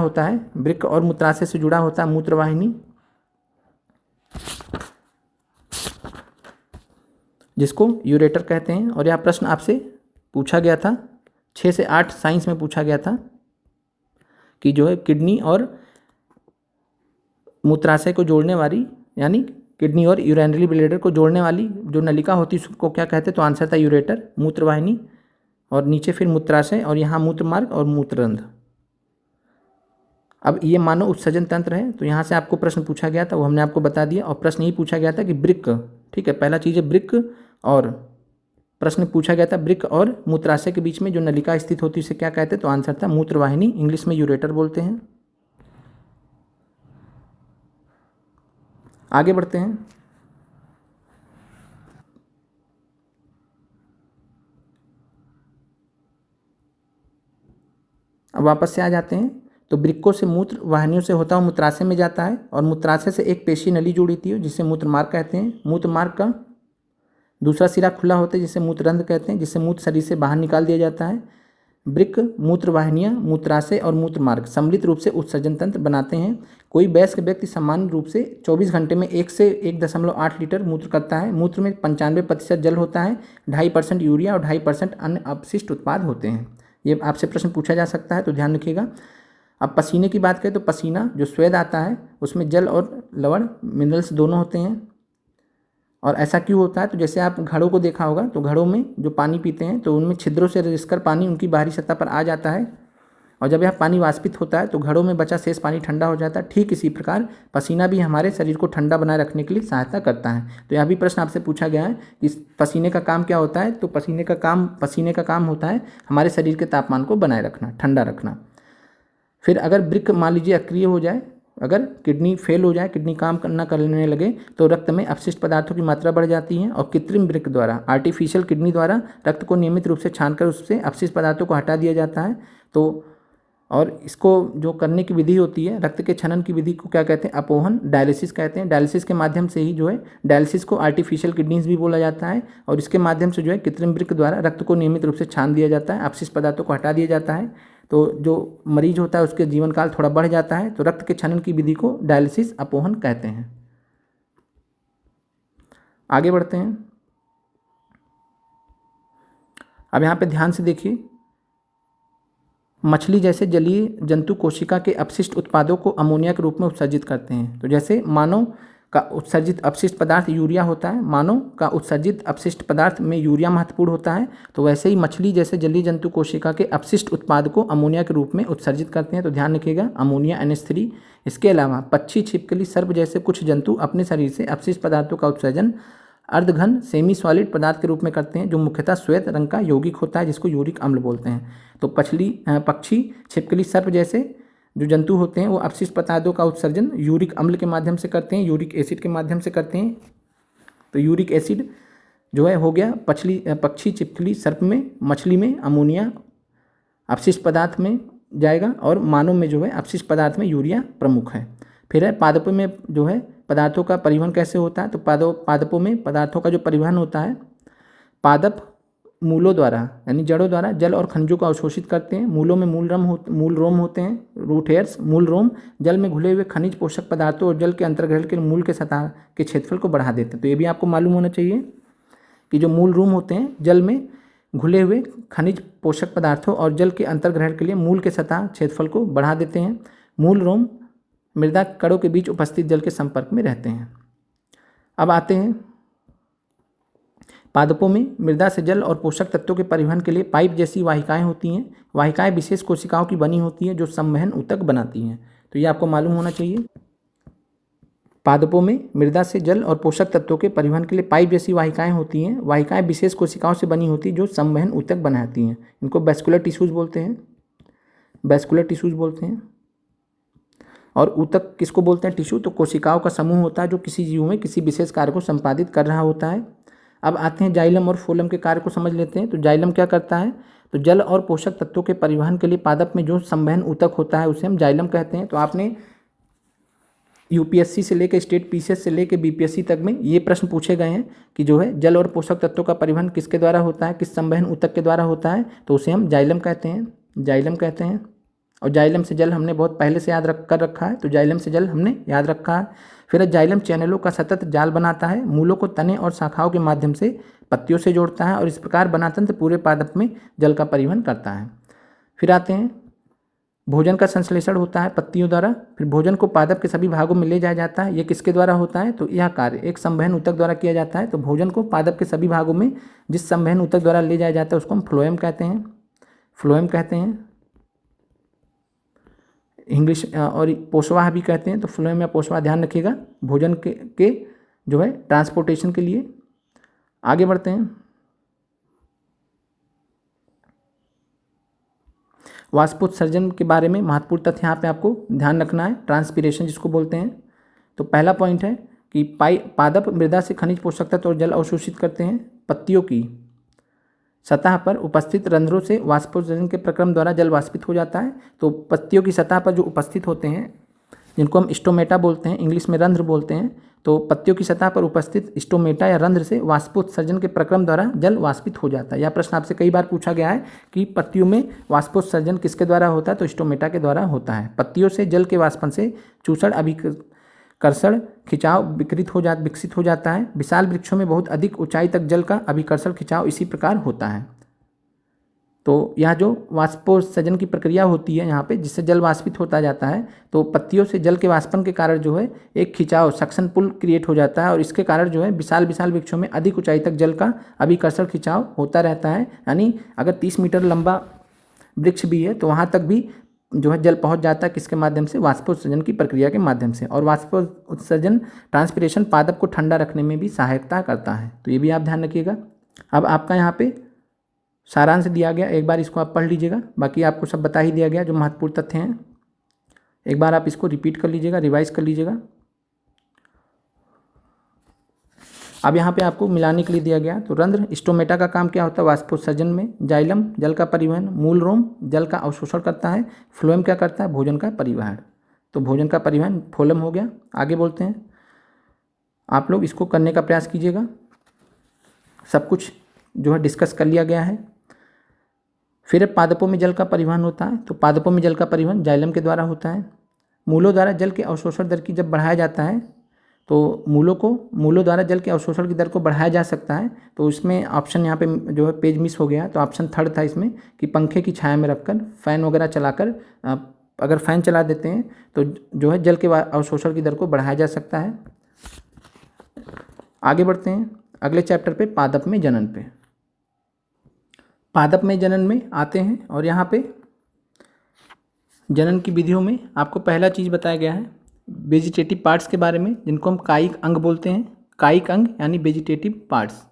होता है मूत्रवाहिनी, जिसको यूरेटर कहते हैं। और यह प्रश्न आपसे पूछा गया था 6 से 8 साइंस में पूछा गया था कि जो है किडनी और मूत्राशय को जोड़ने वाली, यानी किडनी और यूरिनरी ब्लैडर को जोड़ने वाली जो नलिका होती है उसको क्या कहते हैं, तो आंसर था यूरेटर, मूत्रवाहिनी, और नीचे फिर मूत्राशय और यहाँ मूत्र मार्ग और मूत्ररंध्र। अब ये मानव उत्सर्जन तंत्र है, तो यहाँ से आपको प्रश्न पूछा गया था, वो हमने आपको बता दिया। और प्रश्न यही पूछा गया था कि ब्रिक, ठीक है, पहला चीज़ है ब्रिक, और प्रश्न पूछा गया था ब्रिक और मूत्राशय के बीच में जो नलिका स्थित होती है उसे क्या कहते हैं, तो आंसर था मूत्रवाहिनी, इंग्लिश में यूरेटर बोलते हैं। आगे बढ़ते हैं। अब वापस से आ जाते हैं। तो वृक्कों से मूत्र वाहिनियों से होता हुआ मूत्राशय में जाता है, और मूत्राशय से एक पेशी नली जुड़ी थी जिसे मूत्रमार्ग कहते हैं। मूत्रमार्ग का दूसरा सिरा खुला होता है जिसे मूत्ररंध्र कहते हैं, जिससे मूत्र शरीर से बाहर निकाल दिया जाता है। वृक्क, मूत्रवाहिनियाँ, मूत्राशय और मूत्रमार्ग सम्मिलित रूप से उत्सर्जन तंत्र बनाते हैं। कोई वयस्क व्यक्ति सामान्य रूप से 24 घंटे में 1 से 1.8 लीटर मूत्र करता है। मूत्र में 95% जल होता है, 2.5% यूरिया और 2.5% अन्य अपशिष्ट उत्पाद होते हैं। ये आपसे प्रश्न पूछा जा सकता है, तो ध्यान रखिएगा। अब पसीने की बात करें तो पसीना जो स्वेद आता है उसमें जल और लवण, मिनरल्स दोनों होते हैं। और ऐसा क्यों होता है, तो जैसे आप घड़ों को देखा होगा, तो घड़ों में जो पानी पीते हैं तो उनमें छिद्रों से रिसकर पानी उनकी बाहरी सतह पर आ जाता है, और जब यह पानी वाष्पित होता है तो घड़ों में बचा शेष पानी ठंडा हो जाता है। ठीक इसी प्रकार पसीना भी हमारे शरीर को ठंडा बनाए रखने के लिए सहायता करता है। तो यह भी प्रश्न आपसे पूछा गया है कि पसीने का काम क्या होता है, तो पसीने का काम होता है हमारे शरीर के तापमान को बनाए रखना, ठंडा रखना। फिर अगर वृक्क मान लीजिए अक्रिय हो जाए, अगर किडनी फेल हो जाए, किडनी काम न करने लगे, तो रक्त में अपशिष्ट पदार्थों की मात्रा बढ़ जाती है, और कृत्रिम वृक्क द्वारा, आर्टिफिशियल किडनी द्वारा रक्त को नियमित रूप से छानकर उससे अपशिष्ट पदार्थों को हटा दिया जाता है। तो और इसको जो करने की विधि होती है, रक्त के छनन की विधि को क्या कहते हैं, अपोहन, डायलिसिस कहते हैं। डायलिसिस के माध्यम से ही जो है, डायलिसिस को आर्टिफिशियल किडनीज भी बोला जाता है, और इसके माध्यम से जो है कृत्रिम वृक्क द्वारा रक्त को नियमित रूप से छान दिया जाता है, अपशिष्ट पदार्थों को हटा दिया जाता है। तो जो मरीज होता है उसके जीवन काल थोड़ा बढ़ जाता है। तो रक्त के छनन की विधि को डायलिसिस, अपोहन कहते हैं। आगे बढ़ते हैं। अब यहाँ पे ध्यान से देखिए, मछली जैसे जलीय जंतु कोशिका के अपशिष्ट उत्पादों को अमोनिया के रूप में उत्सर्जित करते हैं। तो जैसे मानव का उत्सर्जित अपशिष्ट पदार्थ यूरिया होता है, मानव का उत्सर्जित अपशिष्ट पदार्थ में यूरिया महत्वपूर्ण होता है, तो वैसे ही मछली जैसे जलीय जंतु कोशिका के अपशिष्ट उत्पाद को अमोनिया के रूप में उत्सर्जित करते हैं। तो ध्यान रखिएगा, अमोनिया NH3। इसके अलावा पक्षी, छिपकली, सर्प जैसे कुछ जंतु अपने शरीर से अपशिष्ट पदार्थों का उत्सर्जन अर्धघन सेमी सॉलिड पदार्थ के रूप में करते हैं, जो मुख्यतः श्वेत रंग का यौगिक होता है, जिसको यूरिक अम्ल बोलते हैं। तो पक्षी, छिपकली, सर्प जैसे जो जंतु होते हैं वो अपशिष्ट पदार्थों का उत्सर्जन यूरिक अम्ल के माध्यम से करते हैं, यूरिक एसिड के माध्यम से करते हैं। तो यूरिक एसिड जो है हो गया पक्षी, छिपकली, सर्प में। मछली में अमोनिया अपशिष्ट पदार्थ में जाएगा, और मानव में जो है अपशिष्ट पदार्थ में यूरिया प्रमुख है। फिर है पादपों में जो है पदार्थों का परिवहन कैसे होता है, तो पादपों में पदार्थों का जो परिवहन होता है, पादप मूलों द्वारा यानी जड़ों द्वारा जल और खनिजों को अवशोषित करते हैं। मूलों में मूल रोम होते हैं, रूट हेयर्स। मूल रोम जल में घुले हुए खनिज, पोषक पदार्थों और जल के अंतर्ग्रहण के मूल के सतह के क्षेत्रफल को बढ़ा देते हैं। तो ये भी आपको मालूम होना चाहिए कि जो मूल रोम होते हैं जल में घुले हुए खनिज, पोषक पदार्थों और जल के अंतर्ग्रहण के लिए मूल के सतह क्षेत्रफल को बढ़ा देते हैं। मूल रोम मृदा कणों के बीच उपस्थित जल के संपर्क में रहते हैं। अब आते हैं, पादपों में मृदा से जल और पोषक तत्वों के परिवहन के लिए पाइप जैसी वाहिकाएं होती हैं। वाहिकाएं विशेष कोशिकाओं की बनी होती हैं जो संवहन ऊतक बनाती हैं। तो ये आपको मालूम होना चाहिए। पादपों में मृदा से जल और पोषक तत्वों के परिवहन के लिए पाइप जैसी वाहिकाएं होती हैं। वाहिकाएं विशेष कोशिकाओं से बनी होती हैं जो संवहन ऊतक बनाती हैं। इनको वैस्कुलर टिश्यूज बोलते हैं, वैस्कुलर टिश्यूज बोलते हैं। और ऊतक किसको बोलते हैं, टिश्यू? तो कोशिकाओं का समूह होता है जो किसी जीव में किसी विशेष कार्य को संपादित कर रहा होता है। अब आते हैं जाइलम और फोलम के कार्य को समझ लेते हैं। तो जाइलम क्या करता है, तो जल और पोषक तत्वों के परिवहन के लिए पादप में जो संवहन ऊतक होता है उसे हम जाइलम कहते हैं। तो आपने यूपीएससी से लेकर स्टेट पीसीएस से लेकर बीपीएससी तक में ये प्रश्न पूछे गए हैं कि जो है जल और पोषक तत्वों का परिवहन किसके द्वारा होता है, किस संवहन ऊतक के द्वारा होता है, तो उसे हम जाइलम कहते हैं, जाइलम कहते हैं। और जाइलम से जल हमने बहुत पहले से याद कर रखा है, तो जाइलम से जल हमने याद रखा है। फिर जाइलम चैनलों का सतत जाल बनाता है, मूलों को तने और शाखाओं के माध्यम से पत्तियों से जोड़ता है और इस प्रकार बनातंत्र पूरे पादप में जल का परिवहन करता है। फिर आते हैं भोजन का संश्लेषण होता है पत्तियों द्वारा। फिर भोजन को पादप के सभी भागों में ले जाया जाता है। ये किसके द्वारा होता है? तो यह कार्य एक संवहन ऊतक द्वारा किया जाता है। तो भोजन को पादप के सभी भागों में जिस संवहन ऊतक द्वारा ले जाया जाता है उसको हम फ्लोएम कहते हैं। फ्लोएम कहते हैं इंग्लिश, और पोषवाह भी कहते हैं। तो फ्लोएम या पोषवाह ध्यान रखिएगा भोजन के जो है ट्रांसपोर्टेशन के लिए। आगे बढ़ते हैं। वाष्पोत्सर्जन के बारे में महत्वपूर्ण तथ्य यहाँ पे आपको ध्यान रखना है, ट्रांसपीरेशन जिसको बोलते हैं। तो पहला पॉइंट है कि पादप मृदा से खनिज पोषक तत्व और जल अवशोषित करते हैं। पत्तियों की सतह पर उपस्थित रंध्रों से वाष्पोत्सर्जन के प्रक्रम द्वारा जल वाष्पित हो जाता है। तो पत्तियों की सतह पर जो उपस्थित होते हैं जिनको हम स्टोमेटा बोलते हैं, इंग्लिश में रंध्र बोलते हैं, तो पत्तियों की सतह पर उपस्थित स्टोमेटा या रंध्र से वाष्पोत्सर्जन के प्रक्रम द्वारा जल वाष्पित हो जाता है। यह प्रश्न आपसे कई बार पूछा गया है कि पत्तियों में वाष्पोत्सर्जन किसके द्वारा होता है? तो स्टोमेटा के द्वारा होता है। पत्तियों से जल के वाष्पन से चूसण अभिकर्षण खिंचाव विकसित हो जाता है। विशाल वृक्षों में बहुत अधिक ऊंचाई तक जल का अभिकर्षण खिंचाव इसी प्रकार होता है। तो यह जो वाष्पोत्सर्जन की प्रक्रिया होती है यहाँ पे जिससे जल वाष्पित होता जाता है, तो पत्तियों से जल के वाष्पन के कारण जो है एक खिंचाव सक्शन पुल क्रिएट हो जाता है और इसके कारण जो है विशाल वृक्षों में अधिक ऊंचाई तक जल का अभिकर्षण खिंचाव होता रहता है। यानी अगर 30 मीटर लंबा वृक्ष भी है तो वहाँ तक भी जो है जल पहुँच जाता है किसके माध्यम से? वाष्पोत्सर्जन की प्रक्रिया के माध्यम से। और वाष्पोत्सर्जन ट्रांसपीरेशन पादप को ठंडा रखने में भी सहायता करता है। तो ये भी आप ध्यान रखिएगा। अब आपका यहाँ पे सारांश दिया गया, एक बार इसको आप पढ़ लीजिएगा। बाकी आपको सब बता ही दिया गया जो महत्वपूर्ण तथ्य हैं। एक बार आप इसको रिपीट कर लीजिएगा, रिवाइज कर लीजिएगा। अब यहाँ पे आपको मिलाने के लिए दिया गया। तो रंध्र स्टोमेटा का काम क्या होता है? वाष्पोत्सर्जन में। जाइलम जल का परिवहन। मूल रोम जल का अवशोषण करता है। फ्लोएम क्या करता है? भोजन का परिवहन। तो भोजन का परिवहन फ्लोएम हो गया। आगे बोलते हैं। आप लोग इसको करने का प्रयास कीजिएगा। सब कुछ जो है डिस्कस कर लिया गया है। फिर पादपों में जल का परिवहन होता है। तो पादपों में जल का परिवहन जाइलम के द्वारा होता है। मूलों द्वारा जल के अवशोषण दर की जब बढ़ाया जाता है तो मूलों द्वारा जल के अवशोषण की दर को बढ़ाया जा सकता है। तो इसमें ऑप्शन यहाँ पे जो है पेज मिस हो गया। तो ऑप्शन थर्ड था इसमें कि पंखे की छाया में रखकर फ़ैन वगैरह चलाकर, अगर फ़ैन चला देते हैं तो जो है जल के अवशोषण की दर को बढ़ाया जा सकता है। आगे बढ़ते हैं अगले चैप्टर पे, पादप में जनन पे। पादप में जनन में आते हैं और यहाँ पे जनन की विधियों में आपको पहला चीज़ बताया गया है वेजिटेटिव पार्ट्स के बारे में, जिनको हम कायिक अंग बोलते हैं। कायिक अंग यानी वेजिटेटिव पार्ट्स।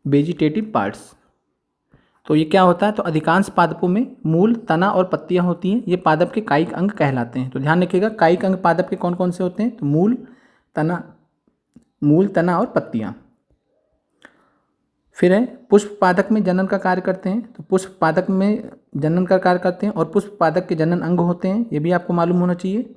वेजिटेटिव पार्ट्स तो ये क्या होता है? तो अधिकांश पादपों में मूल, तना और पत्तियां होती हैं। ये पादप के कायिक अंग कहलाते हैं। तो ध्यान रखिएगा कायिक अंग पादप के कौन कौन से होते हैं? तो मूल, तना और पत्तियां। फिर है पुष्प पादप में जनन का कार्य करते हैं। तो पुष्प पादप में जनन का कार्य करते हैं और पुष्प पादप के जनन अंग होते हैं। ये भी आपको मालूम होना चाहिए।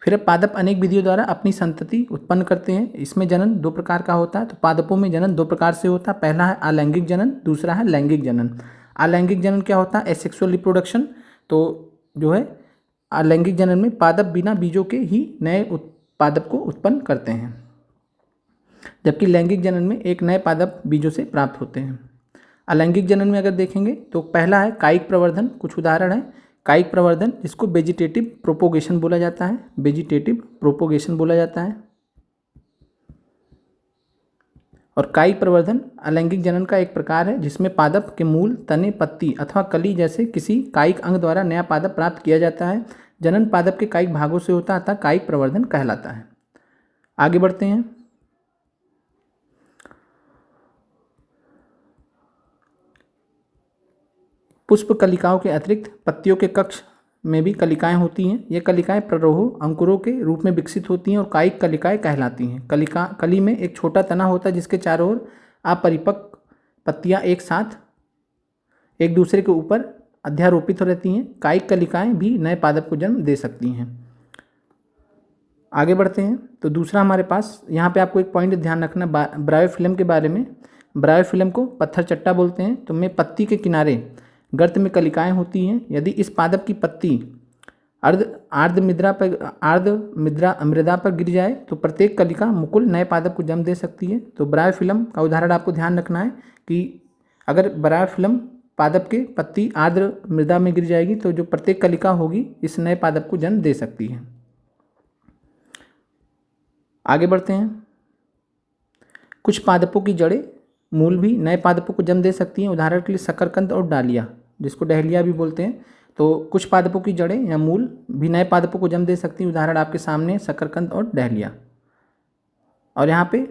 फिर पादप अनेक विधियों द्वारा अपनी संतति उत्पन्न करते हैं। इसमें जनन दो प्रकार का होता है। तो पादपों में जनन दो प्रकार से होता है। पहला है अलैंगिक जनन, दूसरा है लैंगिक जनन। अलैंगिक जनन क्या होता है? Asexual reproduction. तो जो है अलैंगिक जनन में पादप बिना बीजों के ही नए पादप को उत्पन्न करते हैं, जबकि लैंगिक जनन में एक नए पादप बीजों से प्राप्त होते हैं। अलैंगिक जनन में अगर देखेंगे तो पहला है कायिक प्रवर्धन। कुछ उदाहरण है कायिक प्रवर्धन, जिसको वेजिटेटिव प्रोपोगेशन बोला जाता है। वेजिटेटिव प्रोपोगेशन बोला जाता है। और कायिक प्रवर्धन अलैंगिक जनन का एक प्रकार है जिसमें पादप के मूल, तने, पत्ती अथवा कली जैसे किसी कायिक अंग द्वारा नया पादप प्राप्त किया जाता है। जनन पादप के कायिक भागों से होता है अतः कायिक प्रवर्धन कहलाता है। आगे बढ़ते हैं। पुष्प कलिकाओं के अतिरिक्त पत्तियों के कक्ष में भी कलिकाएं होती हैं। ये कलिकाएं प्ररोह अंकुरों के रूप में विकसित होती हैं और कायिक कलिकाएं कहलाती हैं। कली में एक छोटा तना होता है जिसके चारों ओर अपरिपक्व पत्तियां एक साथ एक दूसरे के ऊपर अध्यारोपित हो रहती हैं। कायिक कलिकाएं भी नए पादप को जन्म दे सकती हैं। आगे बढ़ते हैं। तो दूसरा हमारे पास यहाँ पे आपको एक पॉइंट ध्यान रखना ब्रायोफिल्म के बारे में। ब्रायोफिल्म को पत्थर चट्टा बोलते हैं। तो में पत्ती के किनारे गर्त में कलिकाएं होती हैं। यदि इस पादप की पत्ती मृदा पर गिर जाए तो प्रत्येक कलिका मुकुल नए पादप को जन्म दे सकती है। तो ब्रायोफिलम का उदाहरण आपको ध्यान रखना है कि अगर ब्रायोफिलम पादप के पत्ती आर्द्र मृदा में गिर जाएगी तो जो प्रत्येक कलिका होगी इस नए पादप को जन्म दे सकती है। आगे बढ़ते हैं। कुछ पादपों की जड़ें मूल भी नए पादपों को जन्म दे सकती हैं। उदाहरण के लिए शकरकंद और डालिया, जिसको डहलिया भी बोलते हैं। तो कुछ पादपों की जड़ें या मूल भी नए पादपों को जन्म दे सकती हैं। उदाहरण आपके सामने शकरकंद और डहलिया। और यहाँ पे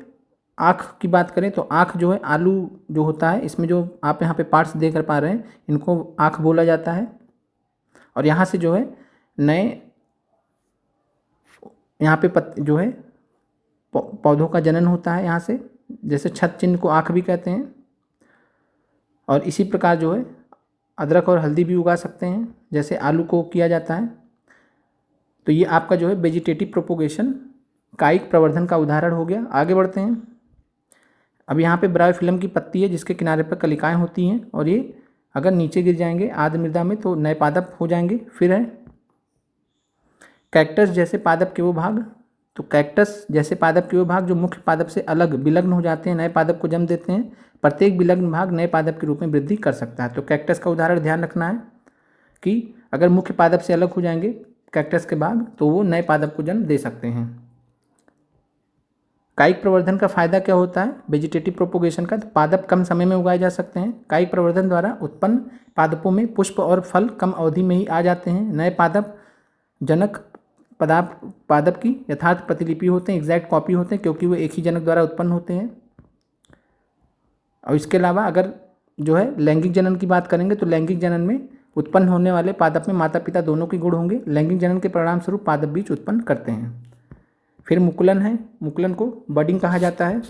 आँख की बात करें तो आँख जो है आलू जो होता है, इसमें जो आप यहाँ पे पार्ट्स देख पा रहे हैं इनको आँख बोला जाता है। और यहाँ से जो है नए यहाँ पे जो है पौधों का जनन होता है यहाँ से, जैसे छत चिन्ह को आँख भी कहते हैं। और इसी प्रकार जो है अदरक और हल्दी भी उगा सकते हैं जैसे आलू को किया जाता है। तो ये आपका जो है वेजिटेटिव प्रोपोगेशन कायिक प्रवर्धन का उदाहरण हो गया। आगे बढ़ते हैं। अब यहाँ पे ब्रायोफिलम की पत्ती है जिसके किनारे पर कलिकाएं होती हैं और ये अगर नीचे गिर जाएंगे आर्द्र मृदा में तो नए पादप हो जाएंगे। फिर है कैक्टस जैसे पादप के वो भाग। तो कैक्टस जैसे पादप के वो भाग जो मुख्य पादप से अलग विलग्न हो जाते हैं, नए पादप को जन्म देते हैं। प्रत्येक विलग्न भाग नए पादप के रूप में वृद्धि कर सकता है। तो कैक्टस का उदाहरण ध्यान रखना है कि अगर मुख्य पादप से अलग हो जाएंगे कैक्टस के भाग तो वो नए पादप को जन्म दे सकते हैं। कायिक प्रवर्धन का फायदा क्या होता है वेजिटेटिव प्रोपोगेशन का? तो पादप कम समय में उगाए जा सकते हैं। कायिक प्रवर्धन द्वारा उत्पन्न पादपों में पुष्प और फल कम अवधि में ही आ जाते हैं। नए पादप जनक पादप की यथार्थ प्रतिलिपि होते हैं, एग्जैक्ट कॉपी होते हैं, क्योंकि वो एक ही जनक द्वारा उत्पन्न होते हैं। और इसके अलावा अगर जो है लैंगिक जनन की बात करेंगे तो लैंगिक जनन में उत्पन्न होने वाले पादप में माता पिता दोनों के गुण होंगे। लैंगिक जनन के परिणाम स्वरूप पादप बीज उत्पन्न करते हैं। फिर मुकुलन है। मुकुलन को बडिंग कहा जाता है।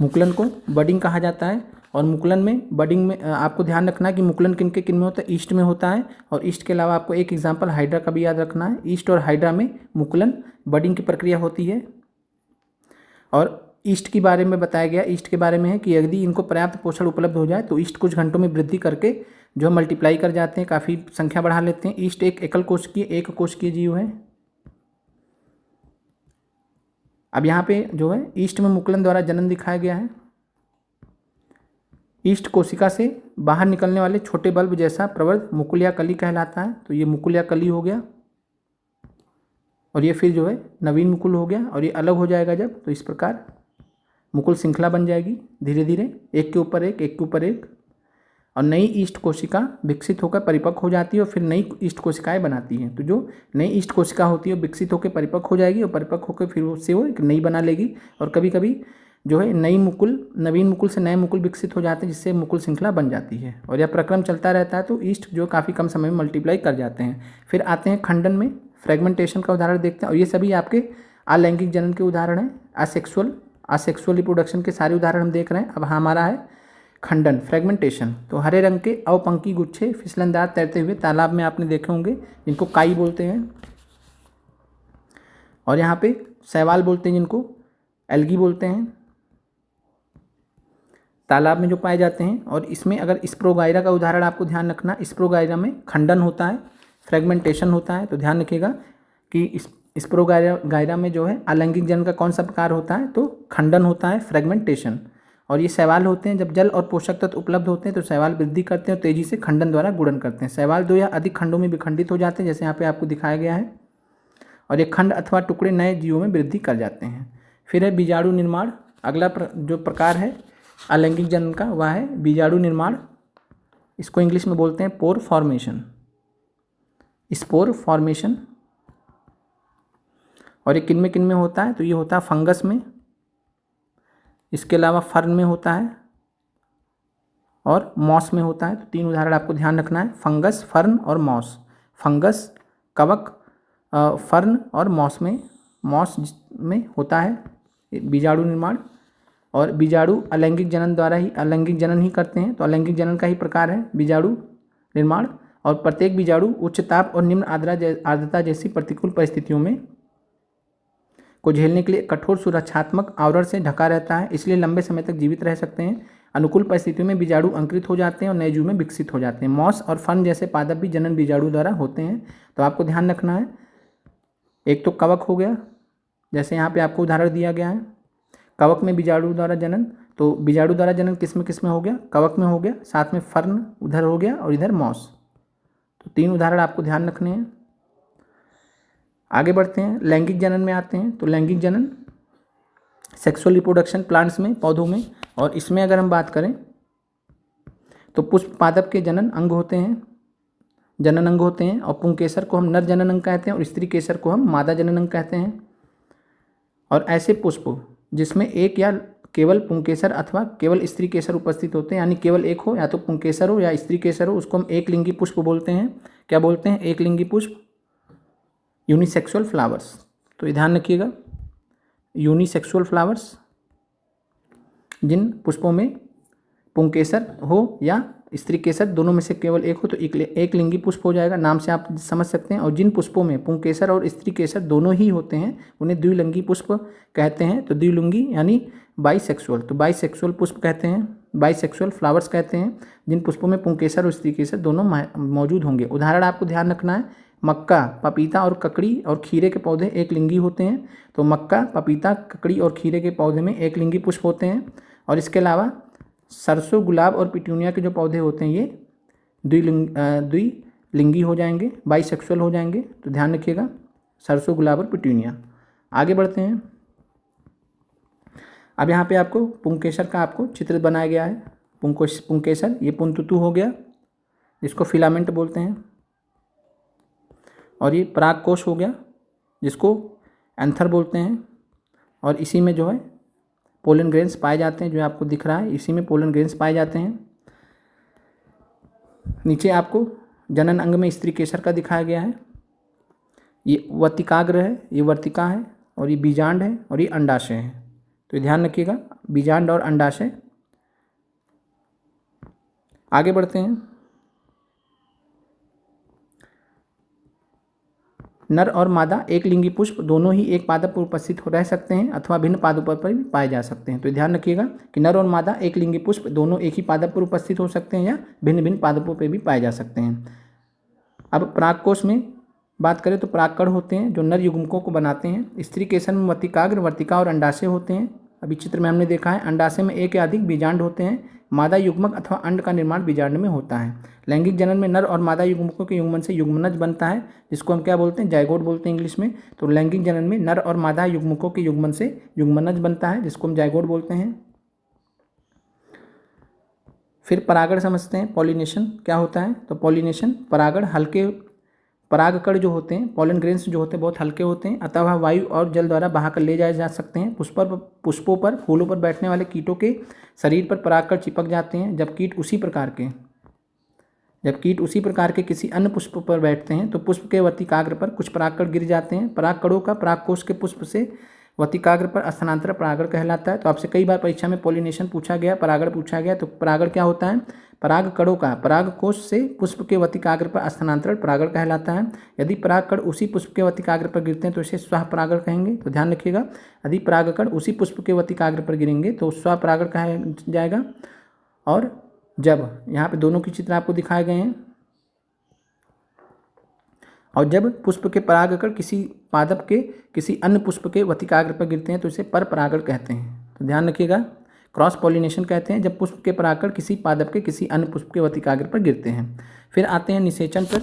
मुकुलन को बडिंग कहा जाता है। और मुकुलन में बडिंग में आपको ध्यान रखना है कि मुकुलन किन में होता है? ईस्ट में होता है। और ईस्ट के अलावा आपको एक एग्जाम्पल हाइड्रा का भी याद रखना है। ईस्ट और हाइड्रा में मुकुलन बडिंग की प्रक्रिया होती है। और ईस्ट के बारे में बताया गया, ईस्ट के बारे में है कि यदि इनको पर्याप्त पोषण उपलब्ध हो जाए तो ईस्ट कुछ घंटों में वृद्धि करके जो मल्टीप्लाई कर जाते हैं, काफ़ी संख्या बढ़ा लेते हैं। ईस्ट एक एकल कोशिकीय जीव है। अब यहाँ पे जो है ईस्ट में मुकुलन द्वारा जनन दिखाया गया है। ईस्ट कोशिका से बाहर निकलने वाले छोटे बल्ब जैसा प्रवर्ध मुकुल या कली कहलाता है। तो ये मुकुल या कली हो गया और ये फिर जो है नवीन मुकुल हो गया और ये अलग हो जाएगा जब, तो इस प्रकार मुकुल श्रृंखला बन जाएगी धीरे धीरे, एक के ऊपर एक। और नई ईस्ट कोशिका विकसित होकर परिपक्व हो जाती है और फिर नई ईस्ट कोशिकाएं बनाती हैं। तो जो नई ईस्ट कोशिका होती है वो विकसित होकर परिपक्व हो जाएगी और परिपक्व होकर फिर उससे वो एक नई बना लेगी। और कभी कभी जो है नवीन मुकुल से नए मुकुल विकसित हो जाते हैं जिससे मुकुल श्रृंखला बन जाती है। और यह प्रक्रम चलता रहता है। तो ईस्ट जो काफ़ी कम समय में मल्टीप्लाई कर जाते हैं। फिर आते हैं खंडन में, फ्रेगमेंटेशन का उदाहरण देखते हैं। और ये सभी आपके अलैंगिक जनन के उदाहरण हैं। असेक्सुअल रिप्रोडक्शन के सारे उदाहरण हम देख रहे हैं। अब हमारा है खंडन, फ्रेगमेंटेशन। तो हरे रंग के अवपंकी गुच्छे फिसलनदार तैरते हुए तालाब में आपने देखे होंगे, जिनको काई बोलते हैं। और यहाँ पे शैवाल बोलते हैं, जिनको एल्गी बोलते हैं, तालाब में जो पाए जाते हैं। और इसमें अगर स्प्रोगाइरा का उदाहरण आपको ध्यान रखना, स्प्रोगाइरा में खंडन होता है, फ्रेगमेंटेशन होता है। तो ध्यान रखिएगा कि स्प्रोगाइरा में जो है अलैंगिक जनन का कौन सा प्रकार होता है? तो खंडन होता है, फ्रेगमेंटेशन। और ये शैवाल होते हैं, जब जल और पोषक तत्व उपलब्ध होते हैं तो शैवाल वृद्धि करते हैं और तेजी से खंडन द्वारा गुणन करते हैं। शैवाल दो या अधिक खंडों में विखंडित हो जाते हैं, जैसे यहाँ पे आपको दिखाया गया है। और ये खंड अथवा टुकड़े नए जीवों में वृद्धि कर जाते हैं। फिर है बीजाणु निर्माण। अगला जो प्रकार है अलैंगिक जनन का वह है बीजाणु निर्माण। इसको इंग्लिश में बोलते हैं पोर फॉर्मेशन, स्पोर फॉर्मेशन। और ये किन में होता है? तो ये होता है फंगस में, इसके अलावा फर्न में होता है और मॉस में होता है। तो तीन उदाहरण आपको ध्यान रखना है, फंगस, फर्न और मॉस। फंगस, कवक, फर्न और मॉस में होता है बीजाणु निर्माण। और बीजाणु अलैंगिक जनन ही करते हैं। तो अलैंगिक जनन का ही प्रकार है बीजाणु निर्माण। और प्रत्येक बीजाणु उच्च ताप और निम्न आर्द्रता जैसी प्रतिकूल परिस्थितियों में को झेलने के लिए कठोर सुरक्षात्मक आवरण से ढका रहता है, इसलिए लंबे समय तक जीवित रह सकते हैं। अनुकूल परिस्थितियों में बीजाणु अंकुरित हो जाते हैं और नए जीव में विकसित हो जाते हैं। मॉस और फर्न जैसे पादप भी जनन बीजाणु द्वारा होते हैं। तो आपको ध्यान रखना है, एक तो कवक हो गया, जैसे यहाँ पे आपको उदाहरण दिया गया है, कवक में बीजाणु द्वारा जनन। तो बीजाणु द्वारा जनन किस में हो गया, कवक में हो गया, साथ में फर्न उधर हो गया और इधर मॉस। तो 3 उदाहरण आपको ध्यान रखने हैं। आगे बढ़ते हैं, लैंगिक जनन में आते हैं। तो लैंगिक जनन सेक्सुअल रिप्रोडक्शन प्लांट्स में, पौधों में, और इसमें अगर हम बात करें तो पुष्प पादप के जनन अंग होते हैं, जनन अंग होते हैं, और पुंकेसर को हम नर जनन अंग कहते हैं और स्त्री केसर को हम मादा जनन अंग कहते हैं। और ऐसे पुष्प जिसमें एक या केवल पुंकेसर अथवा केवल स्त्री केसर उपस्थित होते हैं, यानी केवल एक हो, या तो पुंकेसर हो या स्त्री केसर हो, उसको हम एक लिंगी पुष्प बोलते हैं। क्या बोलते हैं, एक लिंगी पुष्प, यूनिसेक्सुअल फ्लावर्स। तो ध्यान रखिएगा, यूनिसेक्सुअल फ्लावर्स, जिन पुष्पों में पुंकेसर हो या स्त्री केसर दोनों में से केवल एक हो तो एक लिंगी पुष्प हो जाएगा, नाम से आप समझ सकते हैं। और जिन पुष्पों में पुंकेसर और स्त्री केसर दोनों ही होते हैं उन्हें द्विलिंगी पुष्प कहते हैं। तो द्विलिंगी यानी बाइसेक्सुअल, तो बाइसेक्सुअल पुष्प कहते हैं, बाइसेक्सुअल फ्लावर्स कहते हैं जिन पुष्पों में पुंकेसर और स्त्री केसर दोनों मौजूद होंगे। उदाहरण आपको ध्यान रखना है, मक्का, पपीता और ककड़ी और खीरे के पौधे एक लिंगी होते हैं। तो मक्का, पपीता, ककड़ी और खीरे के पौधे में एक लिंगी पुष्प होते हैं। और इसके अलावा सरसों, गुलाब और पिटूनिया के जो पौधे होते हैं ये द्विलिंगी हो जाएंगे, बाइसेक्सुअल हो जाएंगे। तो ध्यान रखिएगा, सरसों, गुलाब और पिटूनिया। आगे बढ़ते हैं, अब यहाँ पे आपको पुंकेसर का आपको चित्र बनाया गया है। पुंकेसर ये पुंतुतु हो गया, जिसको फिलामेंट बोलते हैं, और ये परागकोश हो गया जिसको एंथर बोलते हैं। और इसी में जो है पोलन ग्रेन्स पाए जाते हैं, जो आपको दिख रहा है इसी में पोलन ग्रेन्स पाए जाते हैं। नीचे आपको जनन अंग में स्त्री केसर का दिखाया गया है। ये वर्तिकाग्र है, ये वर्तिका है, और ये बीजांड है, और ये अंडाशय है। तो ध्यान रखिएगा, बीजांड और अंडाशय। आगे बढ़ते हैं, नर और मादा एक लिंगी पुष्प दोनों ही एक पादप पर उपस्थित हो रह सकते हैं अथवा भिन्न पादपों पर भी पाए जा सकते हैं। तो ध्यान रखिएगा कि नर और मादा एक लिंगी पुष्प दोनों एक ही पादप पर उपस्थित हो सकते हैं या भिन्न भिन्न पादपों पर भी पाए जा सकते हैं। अब परागकोश में बात करें तो परागकण होते हैं जो नर युग्मकों को बनाते हैं। स्त्री केसर में वर्तिकाग्र, वर्तिका और अंडाशय होते हैं। अभी चित्र में हमने देखा है, अंडाशय में एक या अधिक बीजांड होते हैं। मादा युग्मक अथवा अंड का निर्माण बीजांड में होता है। लैंगिक जनन में नर और मादा युग्मकों के युग्मन से युग्मनज बनता है, जिसको हम क्या बोलते हैं, जायगोट बोलते हैं इंग्लिश में। तो लैंगिक जनन में नर और मादा युग्मकों के युग्मन से युग्मनज बनता है, जिसको हम जायगोट बोलते हैं। फिर परागण समझते हैं, पॉलिनेशन क्या होता है। तो पॉलिनेशन, परागण, हल्के परागकण जो होते हैं, पॉलन ग्रेन्स जो होते हैं बहुत हल्के होते हैं, अतः वह वायु और जल द्वारा बहाकर ले जाए जा सकते हैं। पुष्पों पर, फूलों पर बैठने वाले कीटों के शरीर पर परागकण चिपक जाते हैं। जब कीट उसी प्रकार के किसी अन्य पुष्प पर बैठते हैं तो पुष्प के वर्तिकाग्र पर कुछ परागकण गिर जाते हैं। परागकणों का परागकोश के पुष्प से वर्तिकाग्र पर स्थानांतरण परागण कहलाता है। तो आपसे कई बार परीक्षा में पॉलिनेशन पूछा गया, परागण पूछा गया। तो परागण क्या होता है, परागकणों का परागकोश से पुष्प के वर्तिकाग्र पर स्थानांतरण परागण कहलाता है। यदि परागकण उसी पुष्प के वर्तिकाग्र पर गिरते हैं तो इसे स्वपरागण कहेंगे। तो ध्यान रखिएगा, यदि परागकण उसी पुष्प के वर्तिकाग्र पर गिरेंगे तो स्वपरागण कहा जाएगा। और जब यहाँ पे दोनों के चित्र आपको दिखाए गए हैं, और जब पुष्प के परागकण किसी पादप के किसी अन्य पुष्प के वर्तिकाग्र पर गिरते हैं तो इसे परपरागण कहते हैं। तो ध्यान रखिएगा, क्रॉस पॉलिनेशन कहते हैं जब पुष्प के परागकण किसी पादप के किसी अन्य पुष्प के वर्तिकाग्र पर गिरते हैं। फिर आते हैं निषेचन पर।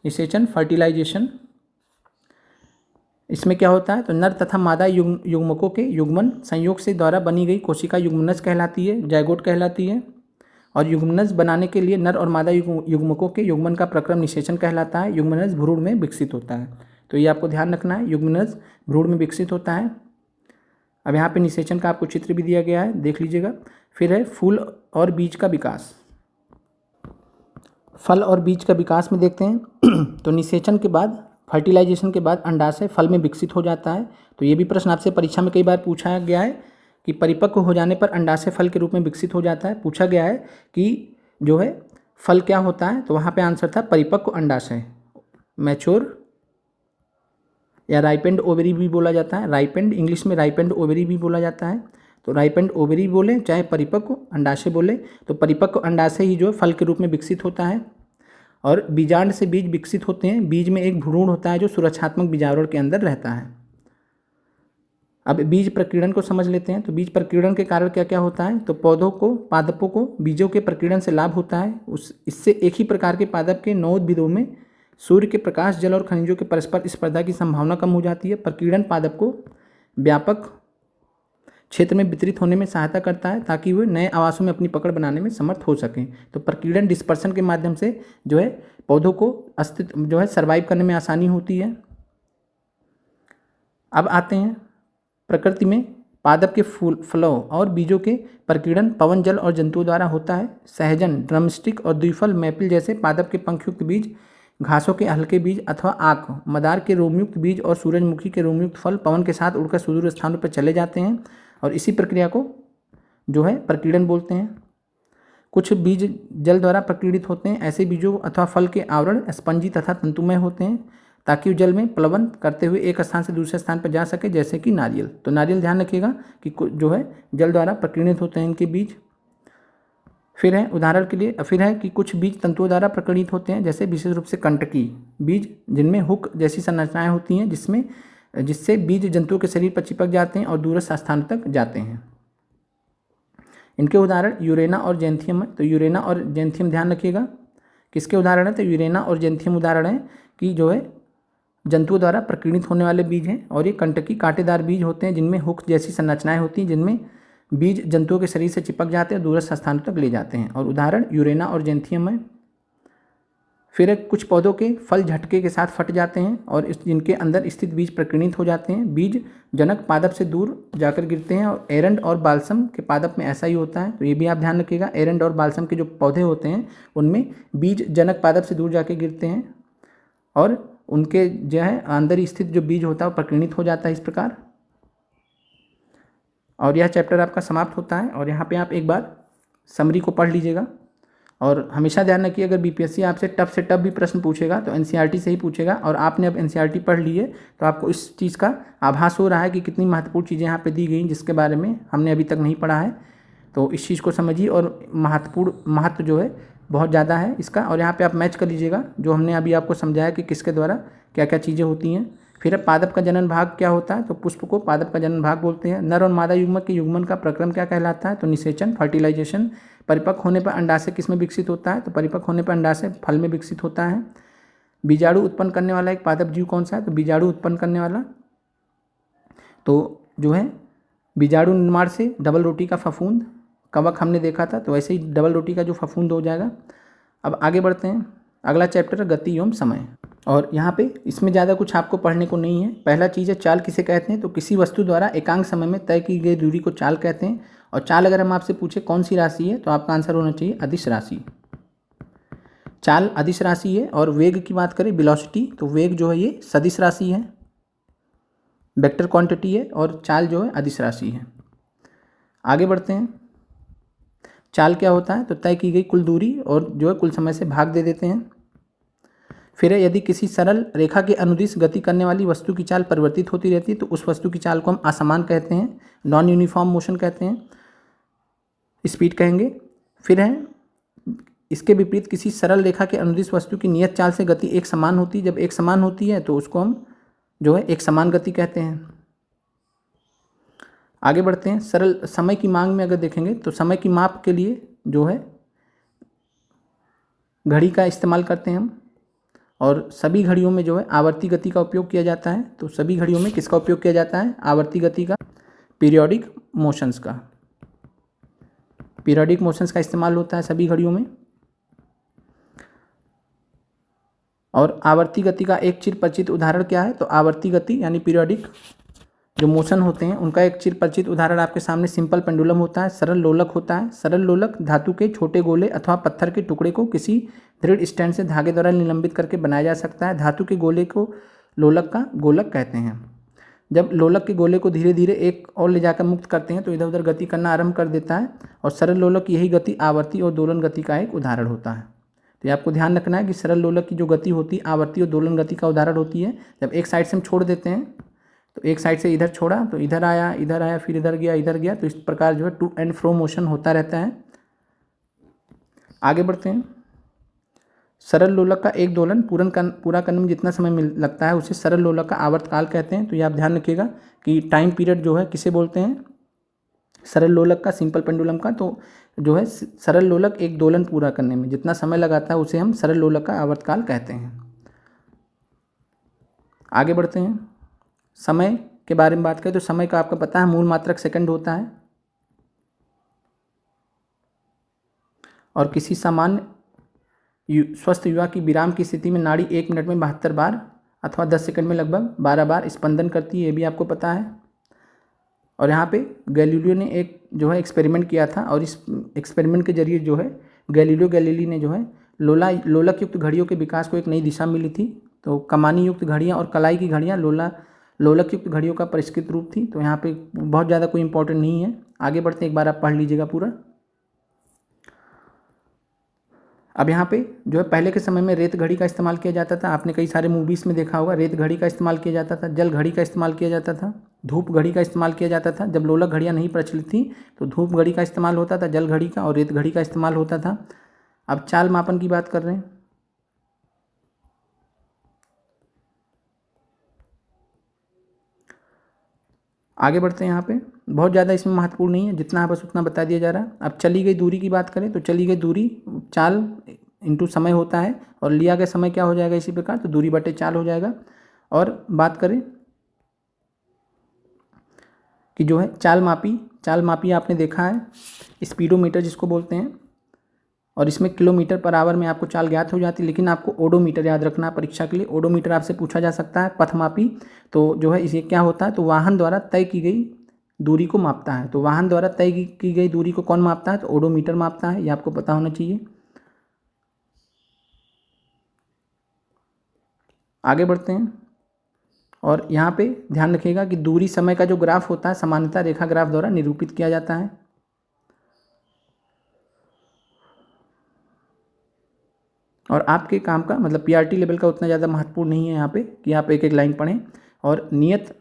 निषेचन, फर्टिलाइजेशन। इसमें क्या होता है, तो नर तथा मादा युग्मकों के युग्मन संयोग से द्वारा बनी गई कोशिका युग्मनज कहलाती है, जायगोट कहलाती है। और युग्मनज बनाने के लिए नर और मादा युग्मकों के युग्मन का प्रक्रम निषेचन कहलाता है। युग्मनज भ्रूण में विकसित होता है। तो ये आपको ध्यान रखना है, युग्मनज भ्रूण में विकसित होता है। अब यहाँ पे निषेचन का आपको चित्र भी दिया गया है, देख लीजिएगा। फिर है फूल और बीज का विकास। फल और बीज का विकास में देखते हैं तो निषेचन के बाद, फर्टिलाइजेशन के बाद अंडाशय फल में विकसित हो जाता है। तो ये भी प्रश्न आपसे परीक्षा में कई बार पूछा गया है कि परिपक्व हो जाने पर अंडाशय फल के रूप में विकसित हो जाता है। पूछा गया है कि जो है फल क्या होता है, तो वहाँ पे आंसर था परिपक्व अंडाशय, मैच्योर, या राइपेंड ओवरी भी बोला जाता है। राइपेंड, इंग्लिश में राइपेंड ओवरी भी बोला जाता है। तो राइपेंड ओवरी बोले चाहे परिपक्व अंडाशय बोले, तो परिपक्व अंडाशय ही जो फल के रूप में विकसित होता है। और बीजांड से बीज विकसित होते हैं। बीज में एक भ्रूण होता है जो सुरक्षात्मक बीजावरण के अंदर रहता है। अब बीज प्रकीर्णन को समझ लेते हैं। तो बीज प्रकीर्णन के कारण क्या क्या होता है, तो पौधों को, पादपों को बीजों के प्रकीर्णन से लाभ होता है। इससे एक ही प्रकार के पादप के नवोद्भिदों में सूर्य के प्रकाश, जल और खनिजों के परस्पर स्पर्धा की संभावना कम हो जाती है। प्रकीर्णन पादप को व्यापक क्षेत्र में वितरित होने में सहायता करता है ताकि वे नए आवासों में अपनी पकड़ बनाने में समर्थ हो सकें। तो प्रकीर्णन डिस्पर्सन के माध्यम से जो है पौधों को अस्तित्व जो है सर्वाइव करने में आसानी होती है। अब आते हैं प्रकृति में पादप के फलों और बीजों के प्रकीर्णन पवन, जल और जंतुओं द्वारा होता है। सहजन, ड्रमस्टिक और द्विफल मैपिल जैसे पादप के पंखयुक्त बीज, घासों के हल्के बीज अथवा आक, मदार के रोमयुक्त बीज और सूरजमुखी के रोमयुक्त फल पवन के साथ उड़कर सुदूर स्थानों पर चले जाते हैं और इसी प्रक्रिया को जो है प्रकीर्णन बोलते हैं। कुछ बीज जल द्वारा प्रकीर्णित होते हैं। ऐसे बीजों अथवा फल के आवरण स्पंजी तथा तंतुमय होते हैं ताकि वो जल में प्लवन करते हुए एक स्थान से दूसरे स्थान पर जा सके, जैसे कि नारियल। तो नारियल ध्यान रखिएगा कि जो है जल द्वारा प्रकीर्णित होते हैं इनके बीज। फिर है उदाहरण के लिए, फिर है कि कुछ बीज तंतुओं द्वारा प्रकीर्णित होते हैं, जैसे विशेष रूप से कंटकी बीज जिनमें हुक जैसी संरचनाएं होती हैं जिससे बीज जंतुओं के शरीर पर चिपक जाते हैं और दूरस्थ स्थानों तक जाते हैं। इनके उदाहरण यूरेना और जेंथियम है। तो यूरेना और जेंथियम ध्यान रखिएगा किसके उदाहरण है, तो यूरेना और जेंथियम उदाहरण है कि जो है जंतुओं द्वारा प्रकीर्णित होने वाले बीज हैं। और ये कंटकी कांटेदार बीज होते हैं जिनमें हुक जैसी संरचनाएं होती हैं, जिनमें बीज जंतुओं के शरीर से चिपक जाते हैं और दूरस्थ स्थानों तक ले जाते हैं। और उदाहरण यूरेना और जेंथियम है। फिर कुछ पौधों के फल झटके के साथ फट जाते हैं और जिनके अंदर स्थित बीज प्रकीर्णित हो जाते हैं। बीज जनक पादप से दूर जाकर गिरते हैं और एरंड और बाल्सम के पादप में ऐसा ही होता है। तो ये भी आप ध्यान रखिएगा, एरंड और बाल्सम के जो पौधे होते हैं उनमें बीज जनक पादप से दूर जाकर गिरते हैं और उनके जो है अंदर स्थित जो बीज होता है वो प्रकीर्णित हो जाता है इस प्रकार। और यह चैप्टर आपका समाप्त होता है। और यहाँ पे आप एक बार समरी को पढ़ लीजिएगा और हमेशा ध्यान रखिए अगर बीपीएससी आपसे टफ से टफ भी प्रश्न पूछेगा तो एनसीईआरटी से ही पूछेगा। और आपने अब एनसीईआरटी पढ़ ली है तो आपको इस चीज़ का आभास हो रहा है कि कितनी महत्वपूर्ण चीज़ें यहाँ पे दी गई जिसके बारे में हमने अभी तक नहीं पढ़ा है। तो इस चीज़ को समझिए और महत्व जो है बहुत ज़्यादा है इसका। और यहाँ पे आप मैच कर लीजिएगा जो हमने अभी आपको समझाया कि किसके द्वारा क्या क्या चीज़ें होती हैं। फिर पादप का जनन भाग क्या होता है, तो पुष्प को पादप का जनन भाग बोलते हैं। नर और मादा युग्मक के युग्मन का प्रक्रम क्या कहलाता है, तो निषेचन, फर्टिलाइजेशन। परिपक्व होने पर अंडाशय किस में विकसित होता है, तो परिपक्व होने पर अंडाशय फल में विकसित होता है। बीजाणु उत्पन्न करने वाला एक पादप जीव कौन सा है, तो बीजाणु उत्पन्न करने वाला तो जो है बीजाणु निर्माण से डबल रोटी का फफूंद, कवक हमने देखा था, तो वैसे ही डबल रोटी का जो फफूंद हो जाएगा। अब आगे बढ़ते हैं, अगला चैप्टर गति एवं समय। और यहाँ पे इसमें ज़्यादा कुछ आपको पढ़ने को नहीं है। पहला चीज़ है चाल किसे कहते हैं, तो किसी वस्तु द्वारा एकांक समय में तय की गई दूरी को चाल कहते हैं। और चाल अगर हम आपसे पूछे कौन सी राशि है तो आपका आंसर होना चाहिए अदिश राशि। चाल अदिश राशि है। और वेग की बात करें वेलोसिटी, तो वेग जो है ये सदिश राशि है, वेक्टर क्वांटिटी है। और चाल जो है अदिश राशि है। आगे बढ़ते हैं, चाल क्या होता है, तो तय की गई कुल दूरी और जो है कुल समय से भाग दे देते हैं। फिर यदि किसी सरल रेखा के अनुदिश गति करने वाली वस्तु की चाल परिवर्तित होती रहती है तो उस वस्तु की चाल को हम असमान कहते हैं, नॉन यूनिफॉर्म मोशन कहते हैं, स्पीड कहेंगे। फिर है इसके विपरीत किसी सरल रेखा के अनुदिश वस्तु की नियत चाल से गति एक समान होती है। जब एक समान होती है तो उसको हम जो है एक समान गति कहते हैं। आगे बढ़ते हैं, सरल समय की मांग में अगर देखेंगे तो समय की माप के लिए जो है घड़ी का इस्तेमाल करते हैं हम। और सभी घड़ियों में जो है आवर्ती गति का उपयोग किया जाता है। तो सभी घड़ियों में किसका उपयोग किया जाता है, आवर्ती गति का, पीरियोडिक मोशंस का। पीरियोडिक मोशंस का इस्तेमाल होता है सभी घड़ियों में। और आवर्ती गति का एक चिर परिचित उदाहरण क्या है, तो आवर्ती गति यानी पीरियोडिक जो मोशन होते हैं उनका एक चिर परिचित उदाहरण आपके सामने सिंपल पेंडुलम होता है, सरल लोलक होता है। सरल लोलक धातु के छोटे गोले अथवा पत्थर के टुकड़े को किसी दृढ़ स्टैंड से धागे द्वारा निलंबित करके बनाया जा सकता है। धातु के गोले को लोलक का गोलक कहते हैं। जब लोलक के गोले को धीरे धीरे एक और ले जाकर मुक्त करते हैं तो इधर उधर गति करना आरंभ कर देता है। और सरल लोलक यही गति आवर्ती और दोलन गति का एक उदाहरण होता है। तो ये आपको ध्यान रखना है कि सरल लोलक की जो गति होती है आवर्ती और दोलन गति का उदाहरण होती है। जब एक साइड से हम छोड़ देते हैं तो एक साइड से इधर छोड़ा तो इधर आया, फिर इधर गया, तो इस प्रकार जो है टू एंड फ्रो मोशन होता रहता है। आगे बढ़ते हैं। सरल लोलक का एक दोलन पूरा करने में जितना समय लगता है उसे सरल लोलक का आवर्तकाल कहते हैं। तो ये आप ध्यान रखिएगा कि टाइम पीरियड जो है किसे बोलते हैं, सरल लोलक का, सिंपल पेंडुलम का। तो जो है सरल लोलक एक दोलन पूरा करने में जितना समय लगाता है उसे हम सरल लोलक का आवर्तकाल कहते हैं। आगे बढ़ते हैं। समय के बारे में बात करें तो समय का आपको पता है मूल मात्रक सेकंड होता है, और किसी सामान्य स्वस्थ युवा की विराम की स्थिति में नाड़ी 1 मिनट में 72 बार अथवा 10 सेकंड में लगभग 12 बार स्पंदन करती है, ये भी आपको पता है। और यहाँ पे गैलीलियो ने एक जो है एक्सपेरिमेंट किया था, और इस एक्सपेरिमेंट के जरिए जो है गैलीलियो गैलीली ने जो है लोलक युक्त घड़ियों के विकास को एक नई दिशा मिली थी। तो कमानी युक्त घड़ियाँ और कलाई की घड़ियाँ लोलक युक्त घड़ियों का परिष्कृत रूप थी। तो यहाँ पे बहुत ज़्यादा कोई इंपॉर्टेंट नहीं है। आगे बढ़ते हैं, एक बार आप पढ़ लीजिएगा पूरा। अब यहाँ पे जो है पहले के समय में रेत घड़ी का इस्तेमाल किया जाता था, आपने कई सारे मूवीज़ में देखा होगा। रेत घड़ी का इस्तेमाल किया जाता था, जल घड़ी का इस्तेमाल किया जाता था, धूप घड़ी का इस्तेमाल किया जाता था। जब लोलक घड़ियाँ नहीं प्रचलित थी तो धूप घड़ी का इस्तेमाल होता था, जल घड़ी का और रेत घड़ी का इस्तेमाल होता था। अब चाल मापन की बात कर रहे हैं। आगे बढ़ते हैं। यहाँ पे बहुत ज़्यादा इसमें महत्वपूर्ण नहीं है, जितना है बस उतना बता दिया जा रहा है। अब चली गई दूरी की बात करें तो चली गई दूरी चाल इंटू समय होता है, और लिया गया समय क्या हो जाएगा इसी प्रकार, तो दूरी बटे चाल हो जाएगा। और बात करें कि जो है चाल मापी आपने देखा है, स्पीडोमीटर जिसको बोलते हैं, और इसमें किलोमीटर पर आवर में आपको चाल ज्ञात हो जाती है। लेकिन आपको ओडोमीटर याद रखना है परीक्षा के लिए। ओडोमीटर आपसे पूछा जा सकता है। पथमापी तो जो है इसे क्या होता है, तो वाहन द्वारा तय की गई दूरी को मापता है। तो वाहन द्वारा तय की गई दूरी को कौन मापता है, तो ओडोमीटर मापता है, ये आपको पता होना चाहिए। आगे बढ़ते हैं, और यहाँ पे ध्यान रखिएगा कि दूरी समय का जो ग्राफ होता है सामान्यतः रेखा ग्राफ द्वारा निरूपित किया जाता है। और आपके काम का मतलब पीआरटी लेवल का उतना ज़्यादा महत्वपूर्ण नहीं है यहाँ पे कि आप एक एक लाइन पढ़ें। और नियत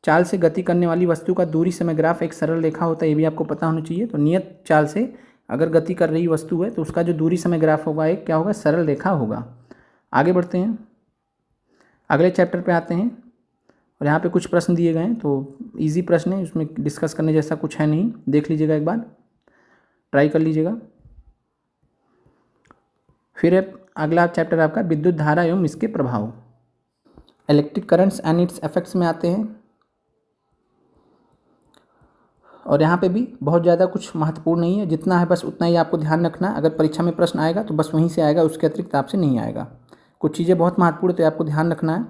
चाल से गति करने वाली वस्तु का दूरी समय ग्राफ एक सरल रेखा होता है, ये भी आपको पता होना चाहिए। तो नियत चाल से अगर गति कर रही वस्तु है तो उसका जो दूरी समय ग्राफ होगा एक क्या होगा, सरल रेखा होगा। आगे बढ़ते हैं, अगले चैप्टर पे आते हैं। और यहाँ पे कुछ प्रश्न दिए गए हैं, तो इजी प्रश्न है, उसमें डिस्कस करने जैसा कुछ है नहीं, देख लीजिएगा एक बार, ट्राई कर लीजिएगा। फिर अगला चैप्टर आपका विद्युत धारा एवं इसके प्रभाव, electric currents and it's effects में आते हैं। और यहाँ पे भी बहुत ज़्यादा कुछ महत्वपूर्ण नहीं है, जितना है बस उतना ही आपको ध्यान रखना। अगर परीक्षा में प्रश्न आएगा तो बस वहीं से आएगा, उसके अतिरिक्त आपसे नहीं आएगा। कुछ चीज़ें बहुत महत्वपूर्ण तो आपको ध्यान रखना है।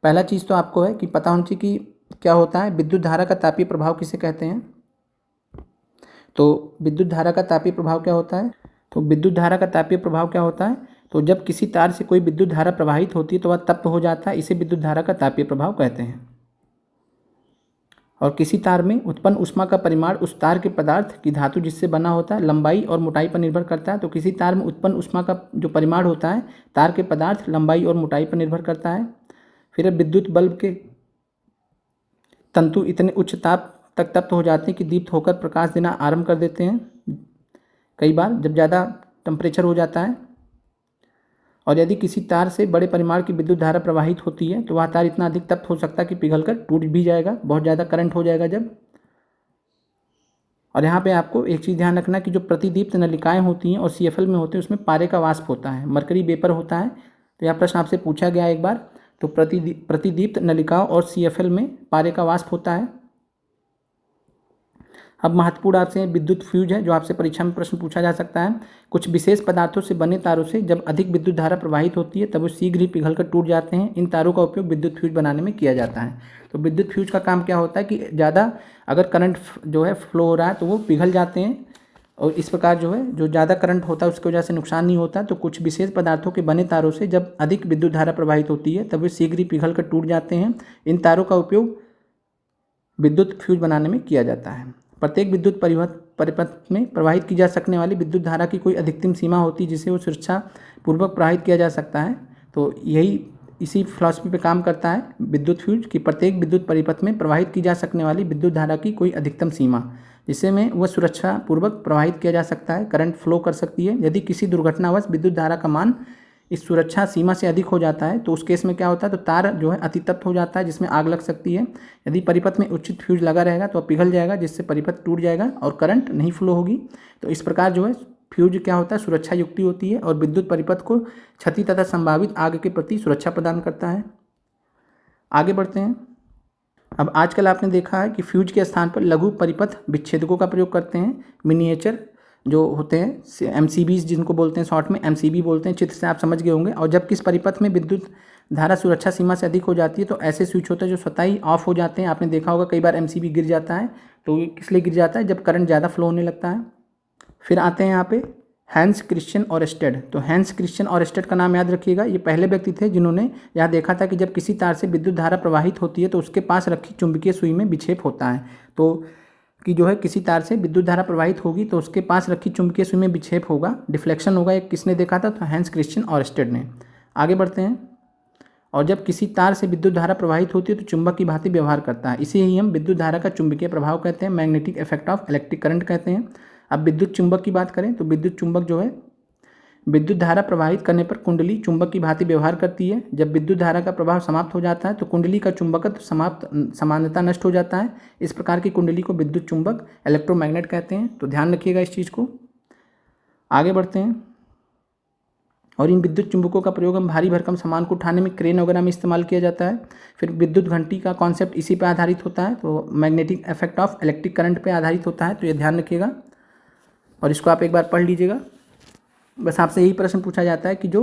पहला चीज़ तो आपको है कि पता होना चाहिए कि क्या होता है विद्युत धारा का तापीय प्रभाव किसे कहते हैं। तो विद्युत धारा का तापीय प्रभाव क्या होता है, तो विद्युत धारा का तापीय प्रभाव क्या होता है, तो जब किसी तार से कोई विद्युत धारा प्रवाहित होती है तो वह तप्त हो जाता है, इसे विद्युत धारा का तापीय प्रभाव कहते हैं। और किसी तार में उत्पन्न ऊष्मा का परिमाण उस तार के पदार्थ की धातु जिससे बना होता है लंबाई और मोटाई पर निर्भर करता है। तो किसी तार में उत्पन्न ऊष्मा का जो परिमाण होता है तार के पदार्थ, लंबाई और मोटाई पर निर्भर करता है। फिर विद्युत बल्ब के तंतु इतने उच्च ताप तक तप्त हो जाते हैं कि दीप्त होकर प्रकाश देना आरंभ कर देते हैं, कई बार जब ज़्यादा टेम्परेचर हो जाता है। और यदि किसी तार से बड़े परिमाण की विद्युत धारा प्रवाहित होती है तो वह तार इतना अधिक तप्त हो सकता है कि पिघलकर टूट भी जाएगा, बहुत ज़्यादा करंट हो जाएगा जब। और यहाँ पे आपको एक चीज़ ध्यान रखना कि जो प्रतिदीप्त नलिकाएं होती हैं और CFL में होते हैं उसमें पारे का वाष्प होता है, मरकरी वेपर होता है। तो यह प्रश्न आपसे पूछा गया एक बार, तो प्रतिदीप्त नलिकाओं और CFL में पारे का वाष्प होता है। अब महत्वपूर्ण आपसे विद्युत फ्यूज है, जो आपसे परीक्षा में प्रश्न पूछा जा सकता है। कुछ विशेष पदार्थों से बने तारों से जब अधिक विद्युत धारा प्रवाहित होती है तब वो शीघ्र ही पिघलकर टूट जाते हैं। इन तारों का उपयोग विद्युत फ्यूज बनाने में किया जाता है। तो विद्युत फ्यूज का काम क्या होता है कि ज़्यादा अगर करंट जो है फ्लो हो रहा है तो वो पिघल जाते हैं, और इस प्रकार जो है जो ज़्यादा करंट होता है उसकी वजह से नुकसान नहीं होता। तो कुछ विशेष पदार्थों के बने तारों से जब अधिक विद्युत धारा प्रवाहित होती है तब वे शीघ्र ही पिघल कर टूट जाते हैं। इन तारों का उपयोग विद्युत फ्यूज बनाने में किया जाता है। प्रत्येक विद्युत परिपथ में प्रवाहित की जा सकने वाली विद्युत धारा की कोई अधिकतम सीमा होती है जिसे वो सुरक्षा पूर्वक प्रवाहित किया जा सकता है। तो यही इसी फिलॉसफी पे काम करता है विद्युत फ्यूज कि प्रत्येक विद्युत परिपथ में प्रवाहित की जा सकने वाली विद्युत धारा की कोई अधिकतम सीमा जिससे में वह सुरक्षापूर्वक प्रवाहित किया जा सकता है, करंट फ्लो कर सकती है। यदि किसी दुर्घटनावश विद्युत धारा का मान इस सुरक्षा सीमा से अधिक हो जाता है तो उस केस में क्या होता है, तो तार जो है अतितप्त हो जाता है जिसमें आग लग सकती है। यदि परिपथ में उचित फ्यूज लगा रहेगा तो पिघल जाएगा जिससे परिपथ टूट जाएगा और करंट नहीं फ्लो होगी। तो इस प्रकार जो है फ्यूज क्या होता है, सुरक्षा युक्ति होती है और विद्युत परिपथ को क्षति तथा संभावित आग के प्रति सुरक्षा प्रदान करता है। आगे बढ़ते हैं। अब आजकल आपने देखा है कि फ्यूज के स्थान पर लघु परिपथ विच्छेदकों का प्रयोग करते हैं। मिनिएचर जो होते हैं एमसीबीज जिनको बोलते हैं, शॉर्ट में एमसीबी बोलते हैं, चित्र से आप समझ गए होंगे। और जब किस परिपथ में विद्युत धारा सुरक्षा सीमा से अधिक हो जाती है तो ऐसे स्विच होते हैं जो स्वतः ही ऑफ हो जाते हैं। आपने देखा होगा कई बार एमसीबी गिर जाता है, तो किस लिए गिर जाता है, जब करंट ज़्यादा फ्लो होने लगता है। फिर आते हैं यहाँ पे हैंस क्रिश्चियन ऑरेस्टेड। तो हैंस क्रिश्चियन ऑरेस्टेड का नाम याद रखिएगा। ये पहले व्यक्ति थे जिन्होंने यह देखा था कि जब किसी तार से विद्युत धारा प्रवाहित होती है तो उसके पास रखी चुंबकीय सुई में विक्षेप होता है। तो कि जो है किसी तार से विद्युत धारा प्रवाहित होगी तो उसके पास रखी चुंबकीय सुई में विक्षेप होगा, डिफ्लेक्शन होगा। एक किसने देखा था, तो हैंस क्रिश्चियन ऑरेस्टेड ने। आगे बढ़ते हैं। और जब किसी तार से विद्युत धारा प्रवाहित होती है तो चुंबक की भांति व्यवहार करता है। इसे ही हम विद्युत धारा का चुंबकीय प्रभाव कहते हैं, magnetic effect of electric current कहते हैं। अब विद्युत चुंबक की बात करें तो विद्युत चुंबक जो है विद्युत धारा प्रवाहित करने पर कुंडली चुंबक की भांति व्यवहार करती है। जब विद्युत धारा का प्रभाव समाप्त हो जाता है तो कुंडली का चुंबकत्व समानता नष्ट हो जाता है। इस प्रकार की कुंडली को विद्युत चुंबक इलेक्ट्रोमैग्नेट कहते हैं। तो ध्यान रखिएगा इस चीज़ को। आगे बढ़ते हैं। और इन विद्युत चुंबकों का प्रयोग हम भारी भरकम सामान को उठाने में, क्रेन वगैरह में इस्तेमाल किया जाता है। फिर विद्युत घंटी का कॉन्सेप्ट इसी पर आधारित होता है, तो magnetic effect of electric current पे आधारित होता है। तो ये ध्यान रखिएगा और इसको आप एक बार पढ़ लीजिएगा। बस आपसे यही प्रश्न पूछा जाता है कि जो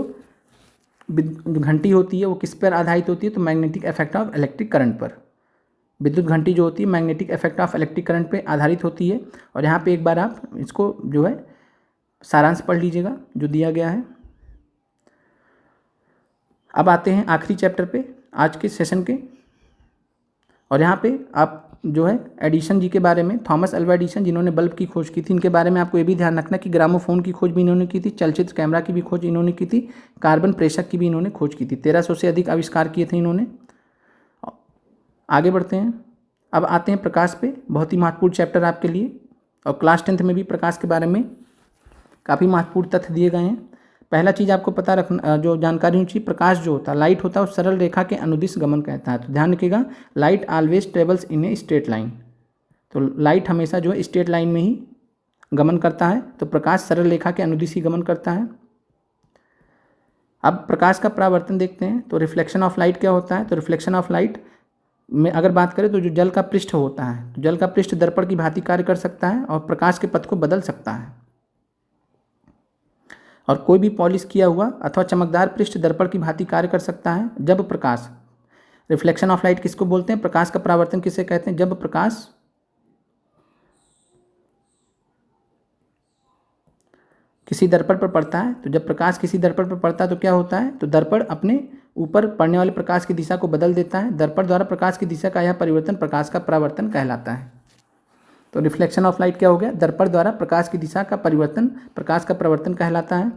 घंटी होती है वो किस पर आधारित होती है, तो magnetic effect of electric current पर। विद्युत घंटी जो होती है magnetic effect of electric current पे आधारित होती है। और यहाँ पे एक बार आप इसको जो है सारांश पढ़ लीजिएगा जो दिया गया है। अब आते हैं आखिरी चैप्टर पे आज के सेशन के। और यहाँ पे आप जो है एडिसन जी के बारे में, थॉमस अल्वा एडिसन जिन्होंने बल्ब की खोज की थी, इनके बारे में आपको ये भी ध्यान रखना कि ग्रामोफोन की खोज भी इन्होंने की थी, चलचित्र कैमरा की भी खोज इन्होंने की थी, कार्बन प्रेषक की भी इन्होंने खोज की थी। 1300 से अधिक आविष्कार किए थे इन्होंने। आगे बढ़ते हैं। अब आते हैं प्रकाश पे, बहुत ही महत्वपूर्ण चैप्टर आपके लिए। और क्लास 10th में भी प्रकाश के बारे में काफ़ी महत्वपूर्ण तथ्य दिए गए हैं। पहला चीज़ आपको पता रखना, जो जानकारी होनी चाहिए, प्रकाश जो होता है, लाइट होता है, उस सरल रेखा के अनुदिश गमन कहता है। तो ध्यान रखिएगा, light always travels in a straight line. तो लाइट हमेशा जो है स्ट्रेट लाइन में ही गमन करता है, तो प्रकाश सरल रेखा के अनुदिश ही गमन करता है। अब प्रकाश का परावर्तन देखते हैं। तो रिफ्लेक्शन ऑफ लाइट क्या होता है, तो रिफ्लेक्शन ऑफ लाइट में अगर बात करें तो जो जल का पृष्ठ होता है, तो जल का पृष्ठ दर्पण की भांति कार्य कर सकता है और प्रकाश के पथ को बदल सकता है। और कोई भी पॉलिश किया हुआ अथवा चमकदार पृष्ठ दर्पण की भांति कार्य कर सकता है जब प्रकाश, रिफ्लेक्शन ऑफ लाइट किसको बोलते हैं, प्रकाश का परावर्तन किसे कहते हैं, जब प्रकाश किसी दर्पण पर पड़ता है। तो जब प्रकाश किसी दर्पण पर पड़ता है तो क्या होता है, तो दर्पण अपने ऊपर पड़ने वाले प्रकाश की दिशा को बदल देता है। दर्पण द्वारा प्रकाश की दिशा का यह परिवर्तन प्रकाश का परावर्तन कहलाता है। तो रिफ्लेक्शन ऑफ लाइट क्या हो गया, दर्पण द्वारा प्रकाश की दिशा का परिवर्तन प्रकाश का परावर्तन कहलाता है।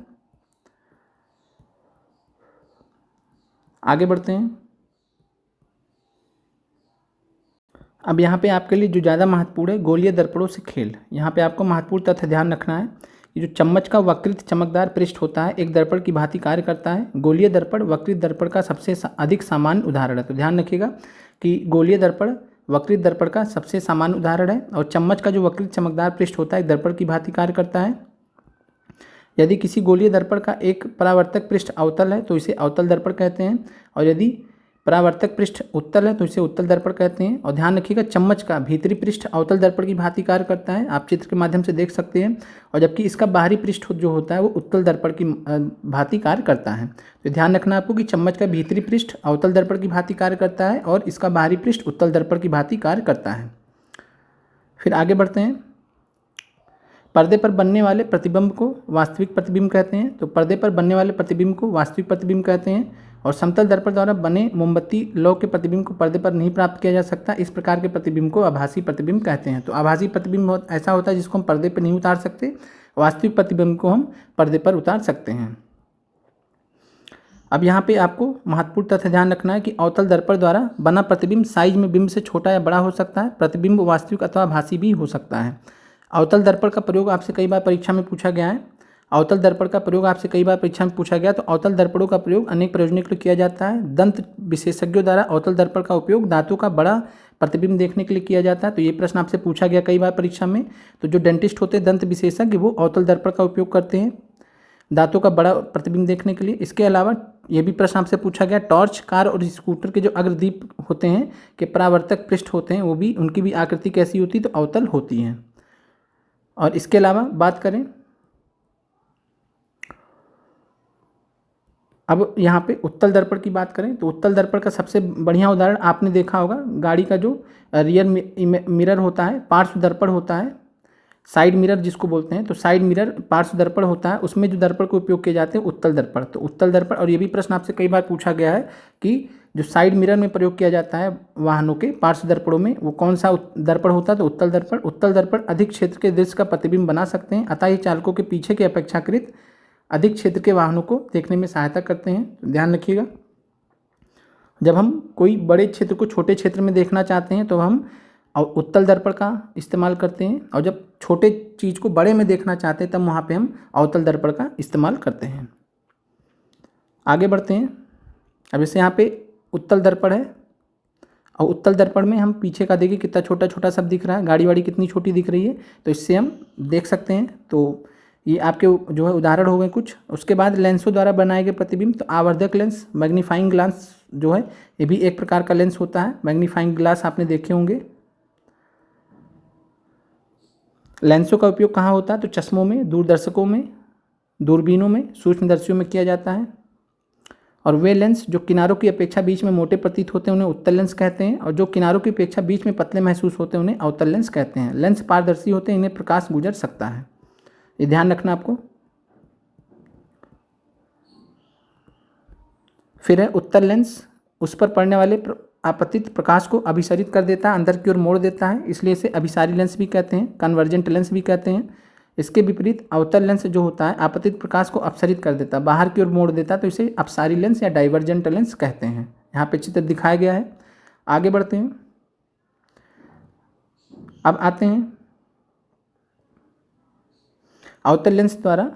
आगे बढ़ते हैं। अब यहाँ पे आपके लिए जो ज़्यादा महत्वपूर्ण है, गोलीय दर्पणों से खेल। यहाँ पे आपको महत्वपूर्ण तथ्य ध्यान रखना है कि जो चम्मच का वक्रित चमकदार पृष्ठ होता है एक दर्पण की भांति कार्य करता है। गोलीय दर्पण वक्रित दर्पण का सबसे अधिक सामान्य उदाहरण है। तो ध्यान रखिएगा कि गोलीय दर्पण वक्रित दर्पण का सबसे सामान्य उदाहरण है। और चम्मच का जो वक्रित चमकदार पृष्ठ होता है एक दर्पण की भांति कार्य करता है। यदि किसी गोलीय दर्पण का एक परावर्तक पृष्ठ अवतल है तो इसे अवतल दर्पण कहते हैं, और यदि परावर्तक पृष्ठ उत्तल है तो इसे उत्तल दर्पण कहते हैं। और ध्यान रखिएगा चम्मच का भीतरी पृष्ठ अवतल दर्पण की भांति कार्य करता है, आप चित्र के माध्यम से देख सकते हैं। और जबकि इसका बाहरी पृष्ठ जो होता है वो उत्तल दर्पण की भांति कार्य करता है। तो ध्यान रखना आपको कि चम्मच का भीतरी पृष्ठ अवतल दर्पण की भांति कार्य करता है और इसका बाहरी पृष्ठ उत्तल दर्पण की भांति कार्य करता है। फिर आगे बढ़ते हैं। पर्दे पर बनने वाले प्रतिबिंब को वास्तविक प्रतिबिंब कहते हैं। तो पर्दे पर बनने वाले प्रतिबिंब को वास्तविक प्रतिबिंब कहते हैं। और समतल दर्पण द्वारा बने मोमबत्ती लौ के प्रतिबिंब को पर्दे पर नहीं प्राप्त किया जा सकता। इस प्रकार के प्रतिबिंब को आभासी प्रतिबिंब कहते हैं। तो आभासी प्रतिबिंब ऐसा होता है जिसको हम पर्दे पर नहीं उतार सकते, वास्तविक प्रतिबिंब को हम पर्दे पर उतार सकते हैं। अब यहाँ पे आपको महत्वपूर्ण तथ्य ध्यान रखना है कि अवतल दर्पण द्वारा बना प्रतिबिंब साइज में बिंब से छोटा या बड़ा हो सकता है। प्रतिबिंब वास्तविक अथवा भासी भी हो सकता है। अवतल दर्पण का प्रयोग आपसे कई बार परीक्षा में पूछा गया है। अवतल दर्पण का प्रयोग आपसे कई बार परीक्षा में पूछा गया, तो अवतल दर्पणों का प्रयोग अनेक प्रयोजनों के लिए किया जाता है। दंत विशेषज्ञों द्वारा अवतल दर्पण का उपयोग दांतों का बड़ा प्रतिबिंब देखने के लिए किया जाता है। तो ये प्रश्न आपसे पूछा गया कई बार परीक्षा में। तो जो डेंटिस्ट होते हैं, दंत विशेषज्ञ, वो अवतल दर्पण का उपयोग करते हैं दांतों का बड़ा प्रतिबिंब देखने के लिए। इसके अलावा ये भी प्रश्न आपसे पूछा गया, टॉर्च, कार और स्कूटर के जो अग्रदीप होते हैं के परावर्तक पृष्ठ होते हैं, वो भी उनकी भी आकृति कैसी होती है, तो अवतल होती है। और इसके अलावा बात करें, अब यहाँ पे उत्तल दर्पण की बात करें, तो उत्तल दर्पण का सबसे बढ़िया उदाहरण आपने देखा होगा, गाड़ी का जो रियर मिरर होता है, पार्श्व दर्पण होता है, साइड मिरर जिसको बोलते हैं, तो साइड मिरर पार्श्व दर्पण होता है, उसमें जो दर्पण को उपयोग किए जाते हैं उत्तल दर्पण। तो उत्तल दर्पण, और ये भी प्रश्न आपसे कई बार पूछा गया है कि जो साइड मिरर में प्रयोग किया जाता है वाहनों के पार्श्व दर्पणों में, वो कौन सा दर्पण होता है, तो उत्तल दर्पण। उत्तल दर्पण अधिक क्षेत्र के दृश्य का प्रतिबिंब बना सकते हैं, अतः ये चालकों के पीछे के अपेक्षाकृत अधिक क्षेत्र के वाहनों को देखने में सहायता करते हैं। ध्यान रखिएगा, जब हम कोई बड़े क्षेत्र को छोटे क्षेत्र में देखना चाहते हैं तो हम उत्तल दर्पण का इस्तेमाल करते हैं, और जब छोटे चीज़ को बड़े में देखना चाहते हैं तब वहाँ पे हम अवतल दर्पण का इस्तेमाल करते हैं। आगे बढ़ते हैं। अब जैसे यहाँ पे उत्तल दर्पण है, और उत्तल दर्पण में हम पीछे का देखिए कितना छोटा छोटा सब दिख रहा है, गाड़ी वाड़ी कितनी छोटी दिख रही है, तो इससे हम देख सकते हैं। तो ये आपके जो है उदाहरण हो गए कुछ। उसके बाद लेंसों द्वारा बनाए गए प्रतिबिंब, तो आवर्धक लेंस, मैग्नीफाइंग ग्लास जो है, ये भी एक प्रकार का लेंस होता है। मैग्नीफाइंग ग्लास आपने देखे होंगे। लेंसों का उपयोग कहाँ होता है, तो चश्मों में, दूरदर्शकों में, दूरबीनों में, सूक्ष्मदर्शियों में किया जाता है। और वे लेंस जो किनारों की अपेक्षा बीच में मोटे प्रतीत होते हैं उन्हें उत्तल लेंस कहते हैं, और जो किनारों की अपेक्षा बीच में पतले महसूस होते हैं उन्हें अवतल लेंस कहते हैं। लेंस पारदर्शी होते हैं, इन्हें प्रकाश गुजर सकता है, ये ध्यान रखना आपको। फिर है उत्तल लेंस, उस पर पड़ने वाले आपतित प्रकाश को अभिसरित कर देता है, अंदर की ओर मोड़ देता है, इसलिए इसे अभिसारी लेंस भी कहते हैं, कन्वर्जेंट लेंस भी कहते हैं। इसके विपरीत अवतल लेंस जो होता है आपतित प्रकाश को अपसरित कर देता है, बाहर की ओर मोड़ देता है, तो इसे अपसारी लेंस या डाइवर्जेंट लेंस कहते हैं। यहाँ पे चित्र दिखाया गया है। आगे बढ़ते हैं। अब आते हैं अवतल लेंस द्वारा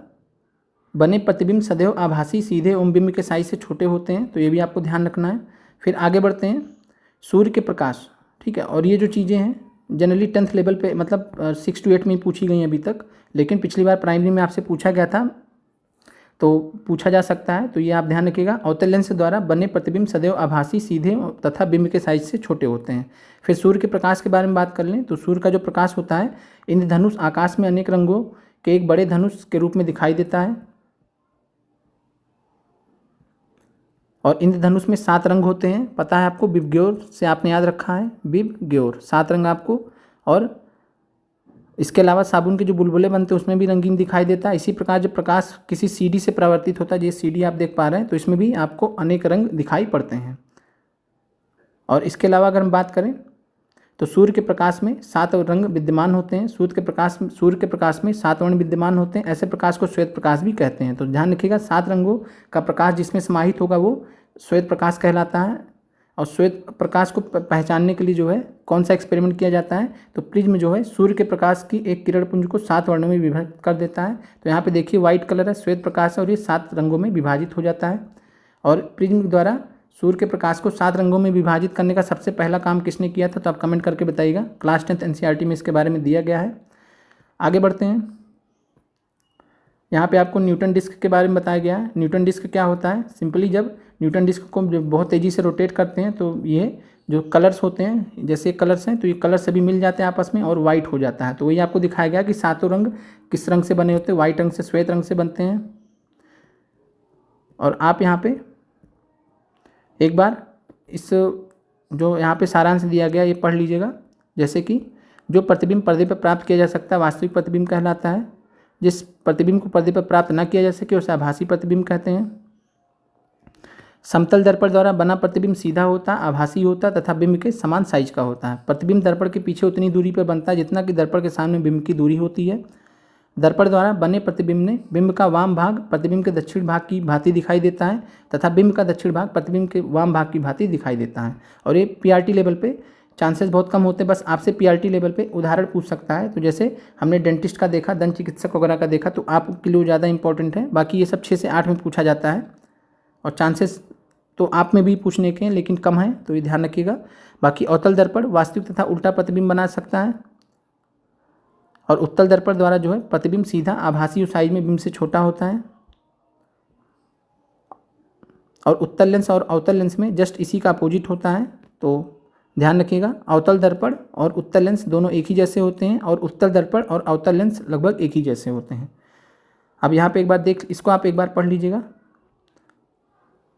बने प्रतिबिंब सदैव आभासी, सीधे एवं बिंब के साइज से छोटे होते हैं, तो ये भी आपको ध्यान रखना है। फिर आगे बढ़ते हैं। सूर्य के प्रकाश, ठीक है, और ये जो चीज़ें हैं जनरली 10th लेवल पे, मतलब 6 to 8 में पूछी गई अभी तक, लेकिन पिछली बार प्राइमरी में आपसे पूछा गया था, तो पूछा जा सकता है, तो ये आप ध्यान रखिएगा। अवतल लेंस द्वारा बने प्रतिबिंब सदैव आभासी, सीधे तथा बिंब के साइज से छोटे होते हैं। फिर सूर्य के प्रकाश के बारे में बात कर लें, तो सूर्य का जो प्रकाश होता है, इंद्रधनुष आकाश में अनेक रंगों के एक बड़े धनुष के रूप में दिखाई देता है, और इंद्रधनुष में 7 रंग होते हैं, पता है आपको, विबग्योर से आपने याद रखा है, विबग्योर 7 रंग आपको। और इसके अलावा साबुन के जो बुलबुले बनते हैं उसमें भी रंगीन दिखाई देता है। इसी प्रकार जब प्रकाश किसी सीडी से परावर्तित होता है, ये सीडी आप देख पा रहे हैं, तो इसमें भी आपको अनेक रंग दिखाई पड़ते हैं। और इसके अलावा अगर हम बात करें तो सूर्य के प्रकाश में 7 रंग विद्यमान होते हैं, सूर्य के प्रकाश में 7 वर्ण विद्यमान होते हैं, ऐसे प्रकाश को श्वेत प्रकाश भी कहते हैं। तो ध्यान रखिएगा, 7 रंगों का प्रकाश जिसमें समाहित होगा वो श्वेत प्रकाश कहलाता है। और श्वेत प्रकाश को पहचानने के लिए जो है कौन सा एक्सपेरिमेंट किया जाता है, तो प्रिज्म जो है सूर्य के प्रकाश की एक किरण पुंज को 7 वर्णों में विभाजित कर देता है। तो यहाँ पे देखिए व्हाइट कलर है, श्वेत प्रकाश है, और ये 7 रंगों में विभाजित हो जाता है। और प्रिज्म द्वारा सूर्य के प्रकाश को 7 रंगों में विभाजित करने का सबसे पहला काम किसने किया था, तो आप कमेंट करके बताइएगा। क्लास 10th NCERT में इसके बारे में दिया गया है। आगे बढ़ते हैं। यहाँ पे आपको न्यूटन डिस्क के बारे में बताया गया है। न्यूटन डिस्क क्या होता है, सिंपली जब न्यूटन डिस्क को जब बहुत तेज़ी से रोटेट करते हैं तो ये जो कलर्स होते हैं, जैसे कलर्स हैं, तो ये कलर सभी मिल जाते हैं आपस में और वाइट हो जाता है। तो वही आपको दिखाया गया कि 7 रंग किस रंग से बने होते हैं, वाइट रंग से, श्वेत रंग से बनते हैं। और आप यहाँ पे एक बार इस जो यहाँ पे सारांश दिया गया ये पढ़ लीजिएगा। जैसे कि जो प्रतिबिंब पर्दे पर प्राप्त किया जा सकता है वास्तविक प्रतिबिंब कहलाता है, जिस प्रतिबिंब को पर्दे पर प्राप्त न किया जा सके उसे आभासी प्रतिबिंब कहते हैं। समतल दर्पण द्वारा बना प्रतिबिंब सीधा होता, आभासी होता तथा बिंब के समान साइज का होता है। प्रतिबिंब दर्पण के पीछे उतनी दूरी पर बनता है जितना कि दर्पण के सामने बिंब की दूरी होती है। दर्पण द्वारा बने प्रतिबिंब ने बिंब का वाम भाग प्रतिबिंब के दक्षिण भाग की भांति दिखाई देता है तथा बिंब का दक्षिण भाग प्रतिबिंब के वाम भाग की भांति दिखाई देता है। और ये पीआरटी लेवल पे चांसेस बहुत कम होते हैं, बस आपसे पीआरटी लेवल पे उदाहरण पूछ सकता है। तो जैसे हमने डेंटिस्ट का देखा, दंत चिकित्सक वगैरह का देखा, तो आपके लिए ज़्यादा इंपॉर्टेंट है। बाकी ये सब 6 से 8 में पूछा जाता है और चांसेस तो आप में भी पूछने के हैं लेकिन कम है, तो ये ध्यान रखिएगा। बाकी अवतल दर्पण वास्तविक तथा उल्टा प्रतिबिंब बना सकता है और उत्तल दर्पण द्वारा जो है प्रतिबिंब सीधा आभासी साइज में बिंब से छोटा होता है और उत्तल लेंस और अवतल लेंस में जस्ट इसी का अपोजिट होता है। तो ध्यान रखिएगा, अवतल दर्पण और उत्तल लेंस दोनों एक ही जैसे होते हैं और उत्तल दर्पण और अवतल लेंस लगभग एक ही जैसे होते हैं। अब यहाँ पे एक बार इसको आप एक बार पढ़ लीजिएगा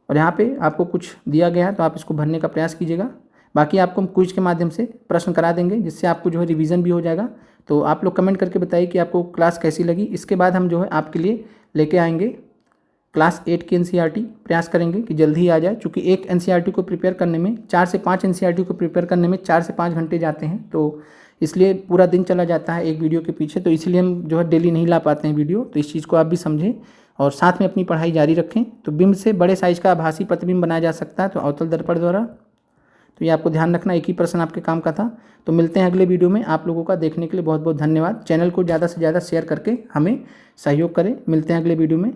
और यहाँ पे आपको कुछ दिया गया है तो आप इसको भरने का प्रयास कीजिएगा। बाकी आपको हम क्विज के माध्यम से प्रश्न करा देंगे जिससे आपको जो है रिवीजन भी हो जाएगा। तो आप लोग कमेंट करके बताइए कि आपको क्लास कैसी लगी। इसके बाद हम जो है आपके लिए लेके आएंगे क्लास 8 की एनसीईआरटी, प्रयास करेंगे कि जल्दी ही आ जाए, क्योंकि एक एनसीईआरटी को प्रिपेयर करने में 4 से 5 एनसीईआरटी को प्रिपेयर करने में 4 से 5 घंटे जाते हैं, तो इसलिए पूरा दिन चला जाता है एक वीडियो के पीछे। तो इसलिए हम जो है डेली नहीं ला पाते हैं वीडियो। तो इस चीज़ को आप भी समझें और साथ में अपनी पढ़ाई जारी रखें। तो बिंब से बड़े साइज़ का आभासी प्रतिबिंब बनाया जा सकता है तो अवतल दर्पण द्वारा। तो ये आपको ध्यान रखना, एक ही प्रश्न आपके काम का था। तो मिलते हैं अगले वीडियो में। आप लोगों का देखने के लिए बहुत बहुत धन्यवाद। चैनल को ज़्यादा से ज़्यादा शेयर करके हमें सहयोग करें। मिलते हैं अगले वीडियो में।